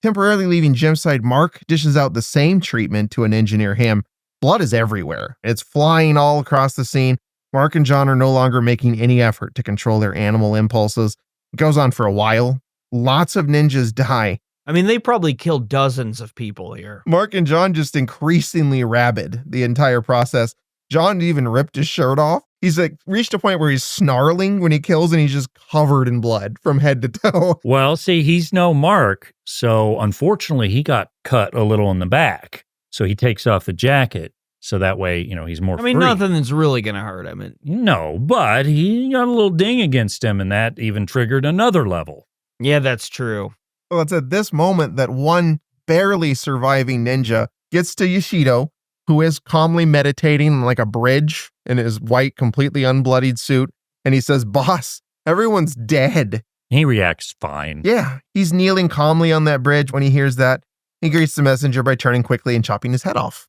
Temporarily leaving Jim's side, Mark dishes out the same treatment to an ninja near him. Blood is everywhere. It's flying all across the scene. Mark and John are no longer making any effort to control their animal impulses. It goes on for a while. Lots of ninjas die. I mean, they probably killed dozens of people here. Mark and John just increasingly rabid the entire process. John even ripped his shirt off. He's like reached a point where he's snarling when he kills and he's just covered in blood from head to toe. Well, see, he's no Mark, so unfortunately he got cut a little in the back. So he takes off the jacket, so that way, he's more free. Nothing's really going to hurt him. No, but he got a little ding against him, and that even triggered another level. Yeah, that's true. Well, it's at this moment that one barely surviving ninja gets to Yoshido, who is calmly meditating on like a bridge in his white, completely unbloodied suit. And he says, "Boss, everyone's dead." He reacts fine. Yeah, he's kneeling calmly on that bridge when he hears that. He greets the messenger by turning quickly and chopping his head off.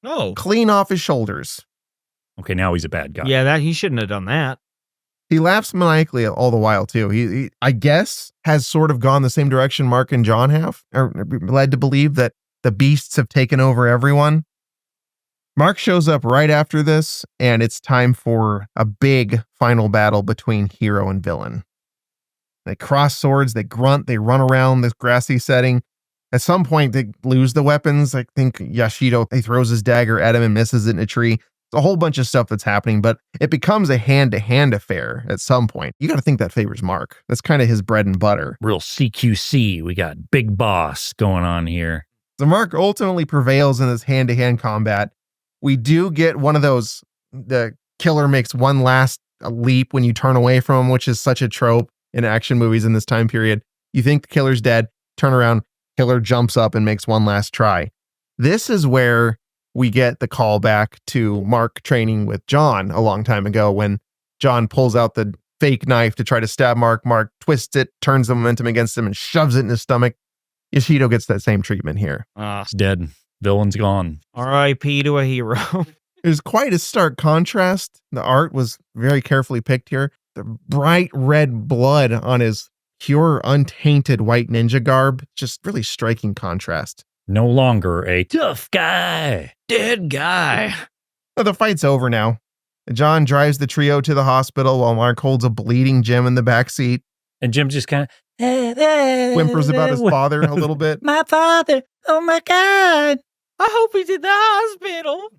Oh. Clean off his shoulders. Okay, now he's a bad guy. Yeah, he shouldn't have done that. He laughs maniacally all the while, too. He, I guess, has sort of gone the same direction Mark and John have, or led to believe that the beasts have taken over everyone. Mark shows up right after this, and it's time for a big final battle between hero and villain. They cross swords, they grunt, they run around this grassy setting. At some point, they lose the weapons. I think Yoshido, he throws his dagger at him and misses it in a tree. It's a whole bunch of stuff that's happening, but it becomes a hand-to-hand affair at some point. You got to think that favors Mark. That's kind of his bread and butter. Real CQC. We got big boss going on here. So Mark ultimately prevails in this hand-to-hand combat. We do get one of those, the killer makes one last leap when you turn away from him, which is such a trope in action movies in this time period. You think the killer's dead, turn around, killer jumps up and makes one last try. This is where we get the call back to Mark training with John a long time ago when John pulls out the fake knife to try to stab Mark. Mark twists it, turns the momentum against him, and shoves it in his stomach. Yoshido gets that same treatment here. He's dead. Villain's gone. R.I.P. to a hero. There's quite a stark contrast. The art was very carefully picked here. The bright red blood on his pure, untainted white ninja garb, just really striking contrast. No longer a tough guy. Dead guy. Well, the fight's over now. John drives the trio to the hospital while Mark holds a bleeding Jim in the back seat. And Jim just kind of Whimpers about his father a little bit. My father. Oh my God. I hope he's in the hospital.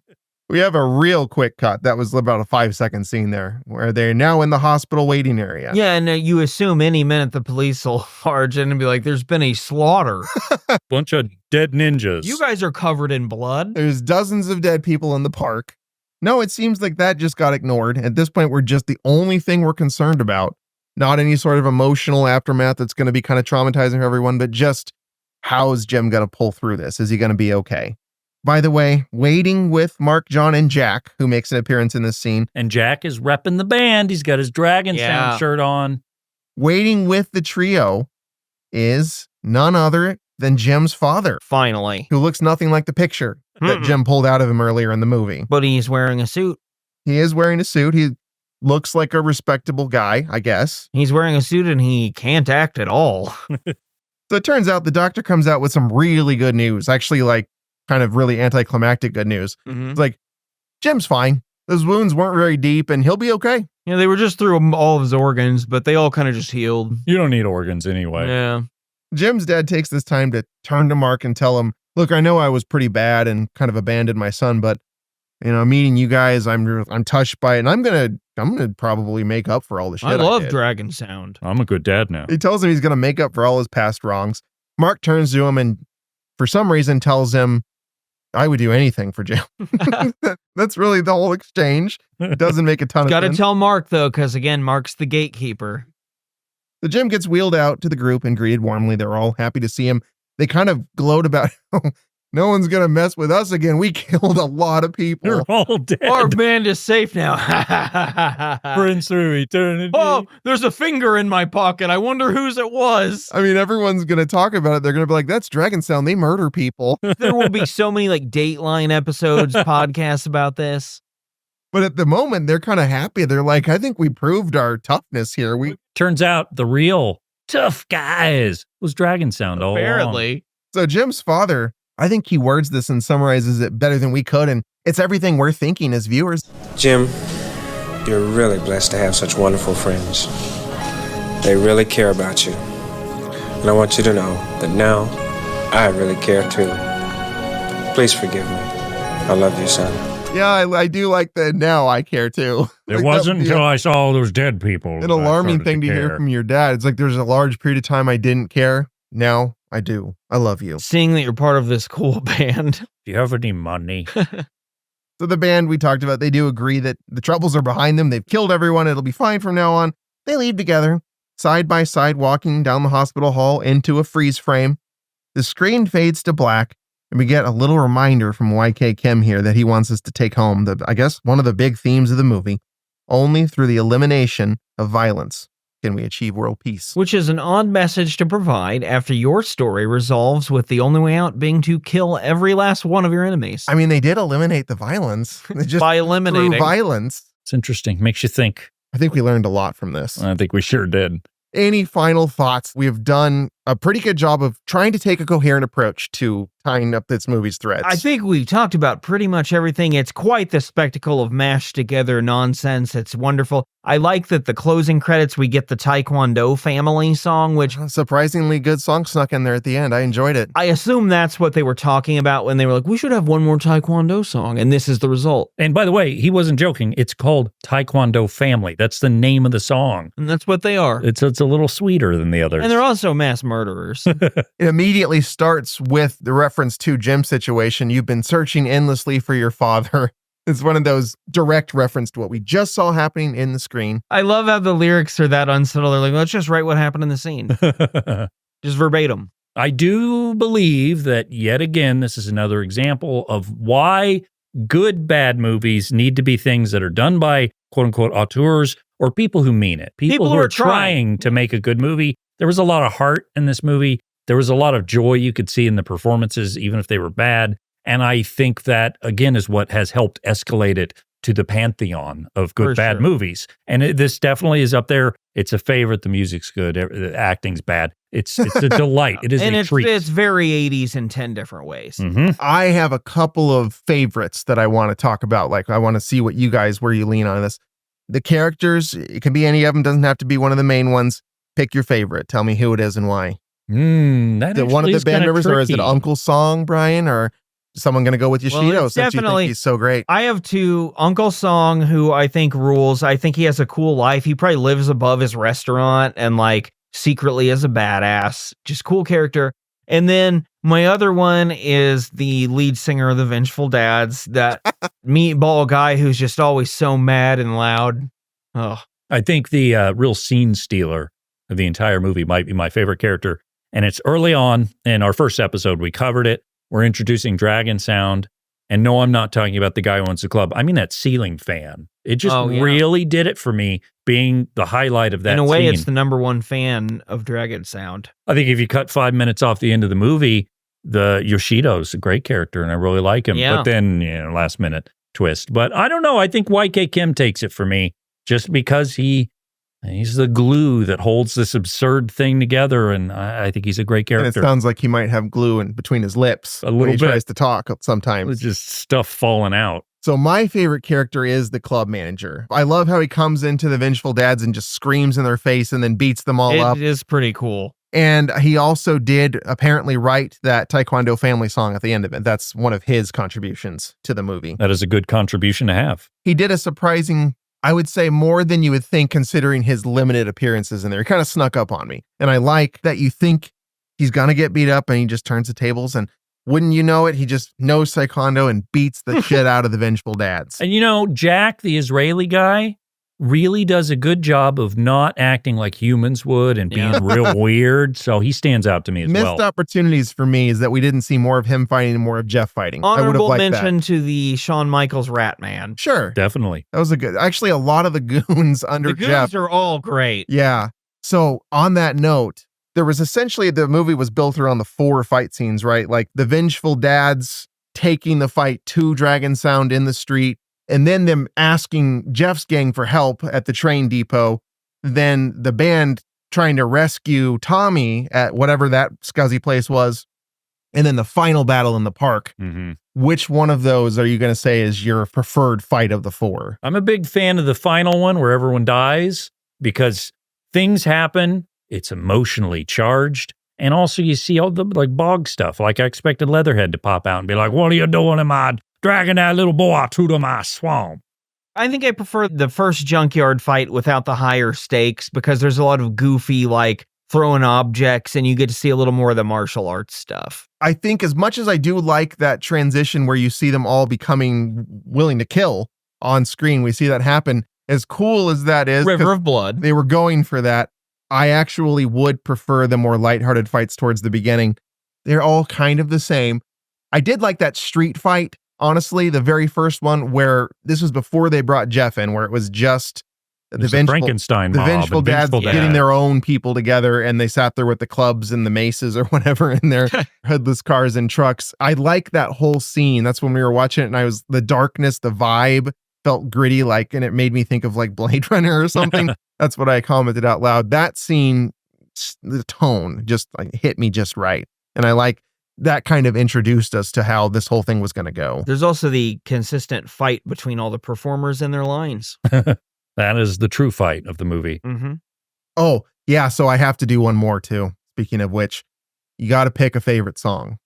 We have a real quick cut. That was about a 5-second scene there where they're now in the hospital waiting area. Yeah, and you assume any minute the police will barge in and be like, there's been a slaughter. Bunch of dead ninjas. You guys are covered in blood. There's dozens of dead people in the park. No, it seems like that just got ignored. At this point, we're just the only thing we're concerned about. Not any sort of emotional aftermath that's going to be kind of traumatizing for everyone, but just how is Jim going to pull through this? Is he going to be okay? By the way, waiting with Mark, John, and Jack, who makes an appearance in this scene. And Jack is repping the band. He's got his Dragon Sound shirt on. Waiting with the trio is none other than Jim's father. Finally. Who looks nothing like the picture that Jim pulled out of him earlier in the movie. But he's wearing a suit. He is wearing a suit. He looks like a respectable guy, I guess. He's wearing a suit and he can't act at all. So it turns out the doctor comes out with some really good news. Actually, like, kind of really anticlimactic good news. Mm-hmm. It's like, Jim's fine. Those wounds weren't very deep and he'll be okay. Yeah, they were just through all of his organs, but they all kind of just healed. You don't need organs anyway. Yeah. Jim's dad takes this time to turn to Mark and tell him, look, I know I was pretty bad and kind of abandoned my son, but meeting you guys, I'm touched by it, and I'm gonna probably make up for all the shit I love did. Dragon Sound. I'm a good dad now. He tells him he's gonna make up for all his past wrongs. Mark turns to him and for some reason tells him, I would do anything for Jim. That's really the whole exchange. It doesn't make a ton of sense. Got to tell Mark, though, because, again, Mark's the gatekeeper. So Jim gets wheeled out to the group and greeted warmly. They're all happy to see him. they kind of gloat about no one's going to mess with us again. We killed a lot of people. They're all dead. Our band is safe now. Prince through eternity. Oh, there's a finger in my pocket. I wonder whose it was. I mean, everyone's going to talk about it. They're going to be like, that's Dragon Sound. They murder people. There will be so many like Dateline episodes, podcasts about this. But at the moment, they're kind of happy. They're like, I think we proved our toughness here. Turns out the real tough guys was Dragon Sound all along. Apparently. So Jim's father, I think he words this and summarizes it better than we could. And it's everything we're thinking as viewers. Jim, you're really blessed to have such wonderful friends. They really care about you. And I want you to know that now I really care too. Please forgive me. I love you, son. Yeah, I do like that. Now I care too. It Like, wasn't that would be until I saw all those dead people. an that I alarming started thing to hear care. from your dad. It's like there's a large period of time I didn't care. Now I do. I love you. Seeing that you're part of this cool band. Do you have any money? So the band we talked about, they do agree that the troubles are behind them. They've killed everyone. It'll be fine from now on. They leave together, side by side, walking down the hospital hall into a freeze frame. The screen fades to black, and we get a little reminder from YK Kim here that he wants us to take home I guess one of the big themes of the movie. Only through the elimination of violence can we achieve world peace. Which is an odd message to provide after your story resolves with the only way out being to kill every last one of your enemies. I mean, they did eliminate the violence. They just By through eliminating. violence. It's interesting. Makes you think. I think we learned a lot from this. I think we sure did. Any final thoughts? We have done a pretty good job of trying to take a coherent approach to tying up this movie's threads. I think we talked about pretty much everything. It's quite the spectacle of mashed together nonsense. It's wonderful. I like that the closing credits, we get the Taekwondo family song, which Surprisingly good song snuck in there at the end. I enjoyed it. I assume that's what they were talking about when they were like, we should have one more Taekwondo song. And this is the result. And by the way, he wasn't joking. It's called Taekwondo Family. That's the name of the song. And that's what they are. It's a little sweeter than the others. And they're also mass murderers. It immediately starts with the reference to Jim's situation. You've been searching endlessly for your father. It's one of those direct reference to what we just saw happening in the screen. I love how the lyrics are that unsettled. They're like, let's just write what happened in the scene. Just verbatim. I do believe that yet again, this is another example of why good bad movies need to be things that are done by quote unquote auteurs or people who mean it. People who are trying to make a good movie. There was a lot of heart in this movie. There was a lot of joy you could see in the performances, even if they were bad. And I think that, again, is what has helped escalate it to the pantheon of good, bad movies. And this definitely is up there. It's a favorite. The music's good. The acting's bad. It's a delight. It is a treat. It's very 80s in 10 different ways. Mm-hmm. I have a couple of favorites that I want to talk about. Like, I want to see what you guys, where you lean on this. The characters, it can be any of them. Doesn't have to be one of the main ones. Pick your favorite. Tell me who it is and why. That One of the is band kinda members, or is it tricky. Uncle Song, Brian, or is someone going to go with Yoshido it's since you think definitely- he's so great? I have two. Uncle Song, who I think rules. I think he has a cool life. He probably lives above his restaurant and like secretly is a badass. Just cool character. And then my other one is the lead singer of the Vengeful Dads, that meatball guy who's just always so mad and loud. Oh, I think the real scene stealer of the entire movie might be my favorite character. And it's early on in our first episode. We covered it. We're introducing Dragon Sound. And no, I'm not talking about the guy who owns the club. I mean that ceiling fan. It just really did it for me, being the highlight of that in a way, scene. it's the number one fan of Dragon Sound. I think if you cut 5 minutes off the end of the movie, the Yoshido's a great character, and I really like him. Yeah. But then, last minute twist. But I don't know. I think YK Kim takes it for me just because he's the glue that holds this absurd thing together, and I think he's a great And it character. sounds like he might have glue in between his lips A little when he bit. tries to talk sometimes. It's just stuff falling out. So my favorite character is the club manager. I love how he comes into the Vengeful Dads and just screams in their face and then beats them all up. It is pretty cool. And he also did apparently write that Taekwondo family song at the end of it. That's one of his contributions to the movie. That is a good contribution to have. He did a surprising, I would say, more than you would think considering his limited appearances in there. He kind of snuck up on me. And I like that you think he's going to get beat up and he just turns the tables, and wouldn't you know it, he just knows Taekwondo and beats the shit out of the Vengeful Dads. And Jack, the Israeli guy, really does a good job of not acting like humans would and being real weird. So he stands out to me as Missed well. opportunities for me is that we didn't see more of him fighting and more of Jeff fighting. I would have Honorable liked mention that. to the Shawn Michaels Rat Man. Sure. Definitely. That was a good. Actually, a lot of the goons under The Jeff. goons are all great. Yeah. So on that note, there was essentially the movie was built around the 4 fight scenes, right? Like the vengeful dads taking the fight to Dragon Sound in the street, and then them asking Jeff's gang for help at the train depot. Then the band trying to rescue Tommy at whatever that scuzzy place was. And then the final battle in the park. Mm-hmm. Which one of those are you going to say is your preferred fight of the 4? I'm a big fan of the final one where everyone dies because things happen. It's emotionally charged. And also you see all the like bog stuff. Like I expected Leatherhead to pop out and be like, what are you doing in my dragging that little boy to my swamp? I think I prefer the first junkyard fight without the higher stakes because there's a lot of goofy, like throwing objects, and you get to see a little more of the martial arts stuff. I think as much as I do like that transition where you see them all becoming willing to kill on screen, we see that happen. As cool as that is, River of Blood. they were going for that. I actually would prefer the more lighthearted fights towards the beginning. They're all kind of the same. I did like that street fight, honestly, the very first one where this was before they brought Jeff in, where it was just the Frankenstein the mob vengeful and dads vengeful getting dad. their own people together, and they sat there with the clubs and the maces or whatever in their hoodless cars and trucks. I like that whole scene. That's when we were watching it, and I was the darkness, the vibe felt gritty, like, and it made me think of like Blade Runner or something. That's what I commented out loud. That scene, the tone just like hit me just right, and I like that kind of introduced us to how this whole thing was going to go. There's also the consistent fight between all the performers and their lines. That is the true fight of the movie. Mm-hmm. Oh, yeah. So I have to do one more too. Speaking of which, you got to pick a favorite song.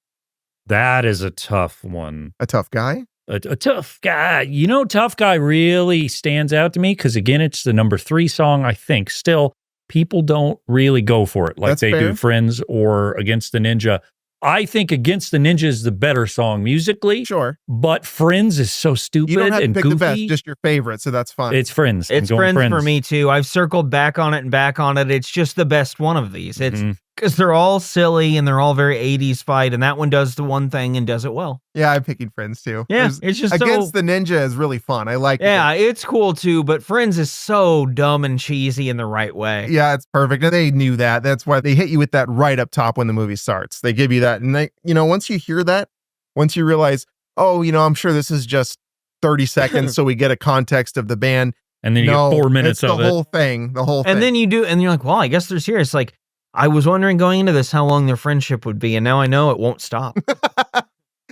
That is a tough one. A tough guy? A tough guy. You know, Tough Guy really stands out to me because, again, it's the number 3 song, I think. Still, people don't really go for it like That's they fair. do Friends or Against the Ninja. I think Against the Ninja is the better song musically, Sure. but Friends is so stupid You don't have to and pick goofy. the best, just your favorite. So that's fine. It's Friends. I'm It's going friends for me too. I've circled back on it and back on it. It's just the best one of these. It's Mhm. because they're all silly and they're all very 80s fight, and that one does the one thing and does it well. Yeah, I'm picking Friends too. Yeah, it's just Against so, the Ninja is really fun. I like yeah, it. it's cool too, but Friends is so dumb and cheesy in the right way. Yeah, it's perfect. And they knew that. That's why they hit you with that right up top when the movie starts. They give you that. And they, once you hear that, once you realize, oh, I'm sure this is just 30 seconds so we get a context of the band. And then you get 4 minutes it's of the it. whole thing. The whole thing. And then you do, and you're like, well, I guess there's here. It's like, I was wondering going into this how long their friendship would be, and now I know it won't stop.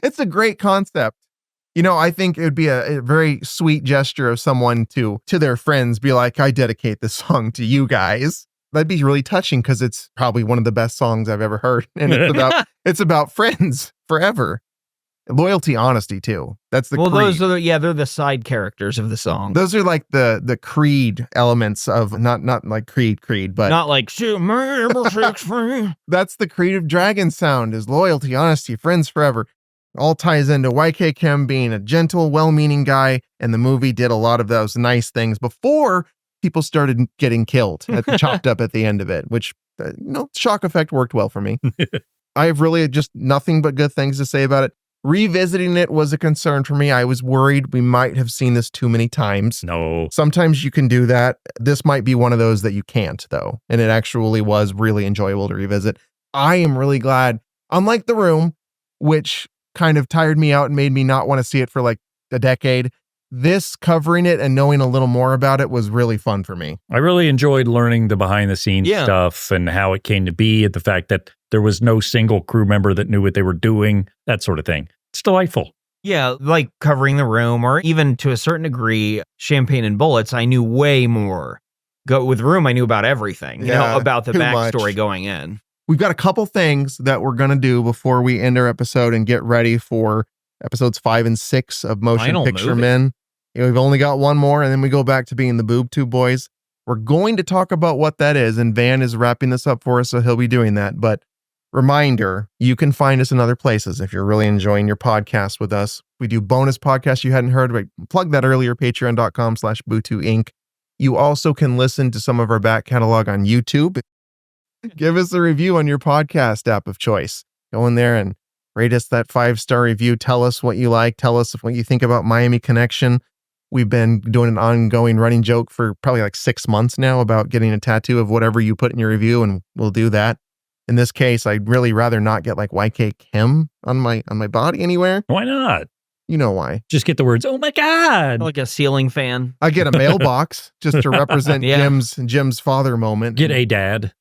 It's a great concept. I think it would be a very sweet gesture of someone to their friends be like, I dedicate this song to you guys. That'd be really touching because it's probably one of the best songs I've ever heard. And it's about friends forever. Loyalty, honesty too. That's the Well, creed. those are they're the side characters of the song. Those are like the creed elements of not like creed, but Not like shoot me, number 6 free. that's the creed of Dragon Sound is loyalty, honesty, friends forever. All ties into YK Kim being a gentle, well-meaning guy, and the movie did a lot of those nice things before people started getting killed, chopped up at the end of it, which, shock effect worked well for me. I have really just nothing but good things to say about it. Revisiting it was a concern for me. I was worried we might have seen this too many times. No. Sometimes you can do that. This might be one of those that you can't, though. And it actually was really enjoyable to revisit. I am really glad, unlike The Room, which kind of tired me out and made me not want to see it for like a decade, this covering it and knowing a little more about it was really fun for me. I really enjoyed learning the behind the scenes Yeah. stuff and how it came to be, and the fact that there was no single crew member that knew what they were doing, that sort of thing. It's delightful. Yeah, like covering The Room, or even to a certain degree, Champagne and Bullets, I knew way more. With Room, I knew about everything, Yeah, about the too backstory much. going in. We've got a couple things that we're going to do before we end our episode and get ready for episodes 5 and 6 of Motion Final Picture movie. Men. We've only got one more, and then we go back to being the Bootu boys. We're going to talk about what that is, and Van is wrapping this up for us, so he'll be doing that. But reminder, you can find us in other places if you're really enjoying your podcast with us. We do bonus podcasts you hadn't heard. We plugged that earlier, patreon.com/Bootu Inc. You also can listen to some of our back catalog on YouTube. Give us a review on your podcast app of choice. Go in there and rate us that 5-star review. Tell us what you like. Tell us what you think about Miami Connection. We've been doing an ongoing running joke for probably like 6 months now about getting a tattoo of whatever you put in your review, and we'll do that. In this case, I'd really rather not get like YK Kim on my body anywhere. Why not? You know why. Just get the words, oh my God. Like a ceiling fan. I get a mailbox just to represent Yeah. Jim's father moment. Get a dad.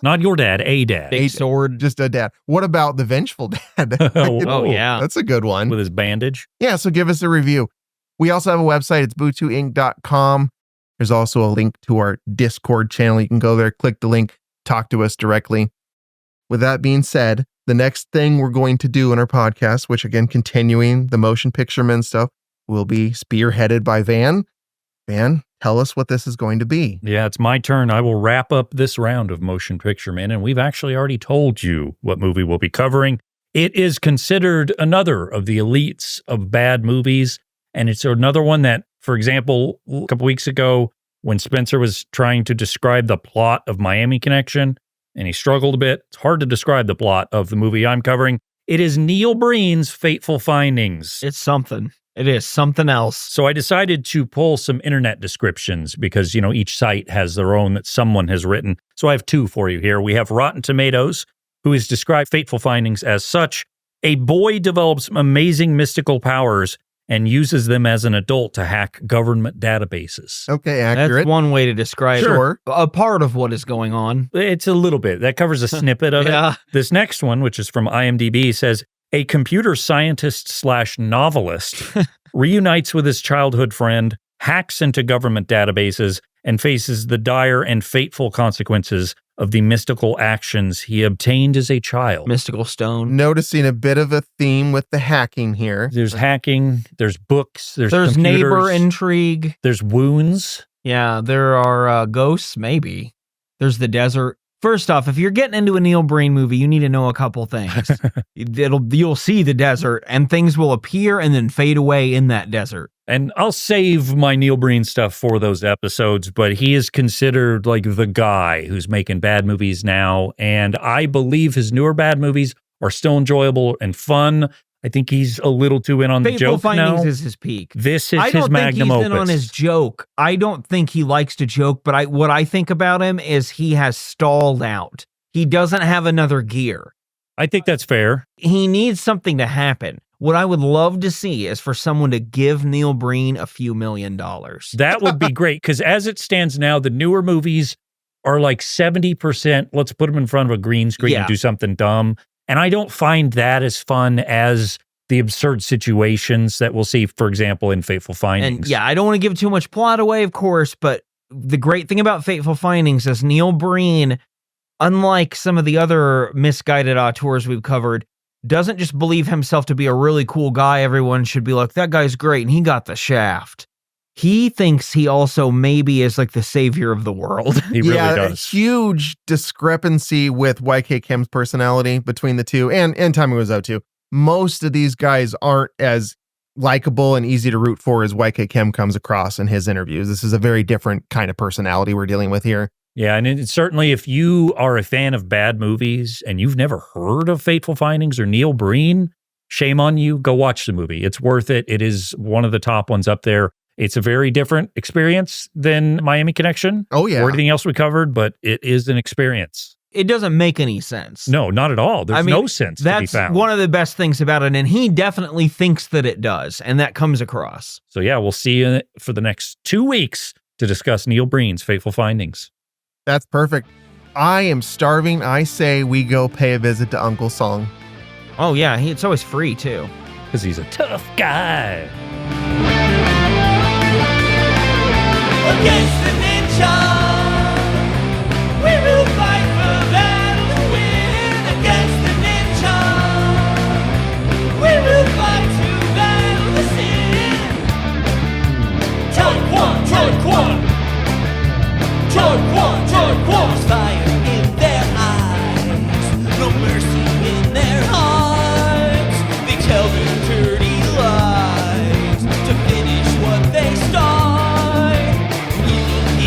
Not your dad, a dad. Big sword. Just a dad. What about the vengeful dad? Oh, yeah. That's a good one. With his bandage. Yeah, so give us a review. We also have a website. It's bootuinc.com. There's also a link to our Discord channel. You can go there, click the link, talk to us directly. With that being said, the next thing we're going to do in our podcast, which again, continuing the Motion Picture Men stuff, will be spearheaded by Van. Van, tell us what this is going to be. Yeah, it's my turn. I will wrap up this round of Motion Picture Men, and we've actually already told you what movie we'll be covering. It is considered another of the elites of bad movies, and it's another one that, for example, a couple weeks ago, when Spencer was trying to describe the plot of Miami Connection, and he struggled a bit, it's hard to describe the plot of the movie I'm covering. It is Neil Breen's Fateful Findings. It's something. It is something else. So I decided to pull some internet descriptions because, you know, each site has their own that someone has written. So I have two for you here. We have Rotten Tomatoes, who has described Fateful Findings as such: a boy develops amazing mystical powers and uses them as an adult to hack government databases. Okay, accurate. That's one way to describe Sure. a part of what is going on. It's a little bit. That covers a snippet of Yeah. it. This next one, which is from IMDb, says a computer scientist / novelist reunites with his childhood friend, hacks into government databases, and faces the dire and fateful consequences of the mystical actions he obtained as a child. Mystical stone. Noticing a bit of a theme with the hacking here. There's hacking, there's books, there's There's computers, neighbor intrigue. there's wounds. Yeah, there are ghosts, maybe. There's the desert. First off, if you're getting into a Neil Breen movie, you need to know a couple things. You'll see the desert, and things will appear and then fade away in that desert. And I'll save my Neil Breen stuff for those episodes, but he is considered like the guy who's making bad movies now. And I believe his newer bad movies are still enjoyable and fun. I think he's a little too in on the Fateful joke Findings now. is his peak. This is I his don't think magnum he's opus. in on his joke. I don't think he likes to joke, but what I think about him is he has stalled out. He doesn't have another gear. I think that's fair. He needs something to happen. What I would love to see is for someone to give Neil Breen a few $1 million. That would be great, because as it stands now, the newer movies are like 70%, let's put them in front of a green screen and do something dumb. And I don't find that as fun as the absurd situations that we'll see, for example, in Fateful Findings. And yeah, I don't want to give too much plot away, of course, but the great thing about Fateful Findings is Neil Breen, unlike some of the other misguided auteurs we've covered, doesn't just believe himself to be a really cool guy. Everyone should be like, that guy's great, and he got the shaft. He thinks he also maybe is like the savior of the world. He really A does. huge discrepancy with YK Kim's personality between the two, and Tommy Wiseau too. Most of these guys aren't as likable and easy to root for as YK Kim comes across in his interviews. This is a very different kind of personality we're dealing with here. Yeah, and certainly if you are a fan of bad movies and you've never heard of Fateful Findings or Neil Breen, shame on you. Go watch the movie. It's worth it. It is one of the top ones up there. It's a very different experience than Miami Connection. Oh, yeah. Or anything else we covered, but it is an experience. It doesn't make any sense. No, not at all. There's no sense to be That's found. one of the best things about it, and he definitely thinks that it does, and that comes across. So yeah, we'll see you for the next 2 weeks to discuss Neil Breen's Fateful Findings. That's perfect. I am starving. I say we go pay a visit to Uncle Song. Oh yeah, it's always free too. Because he's a tough guy. Against the ninja, we will fight for the battle to win. Against the ninja, we will fight to battle the sin. Choi Kwan, there's fire in their eyes, no mercy in their hearts. They tell their dirty lies to finish what they start. Eating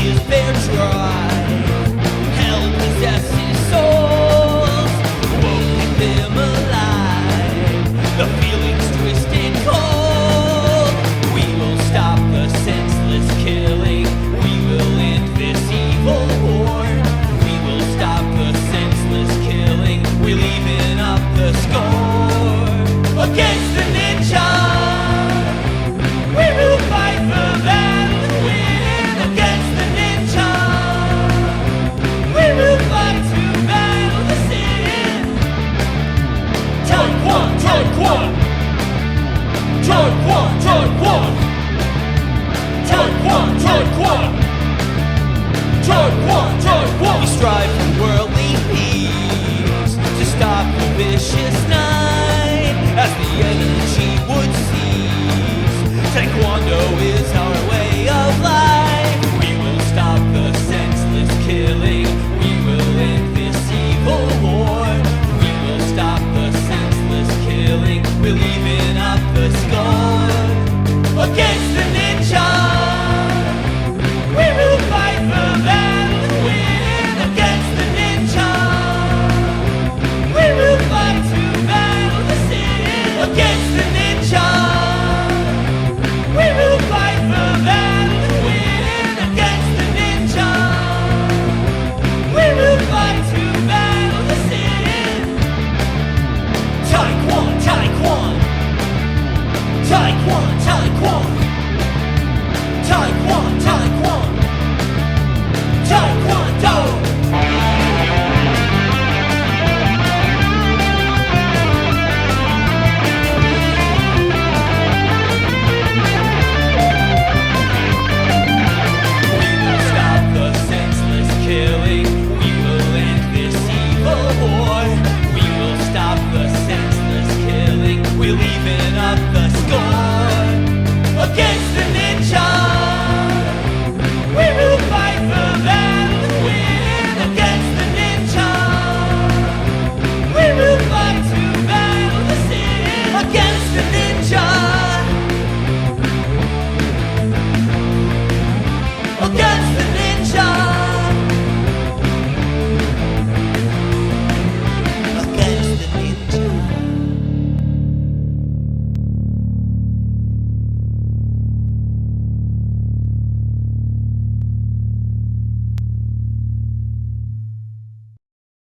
vicious night.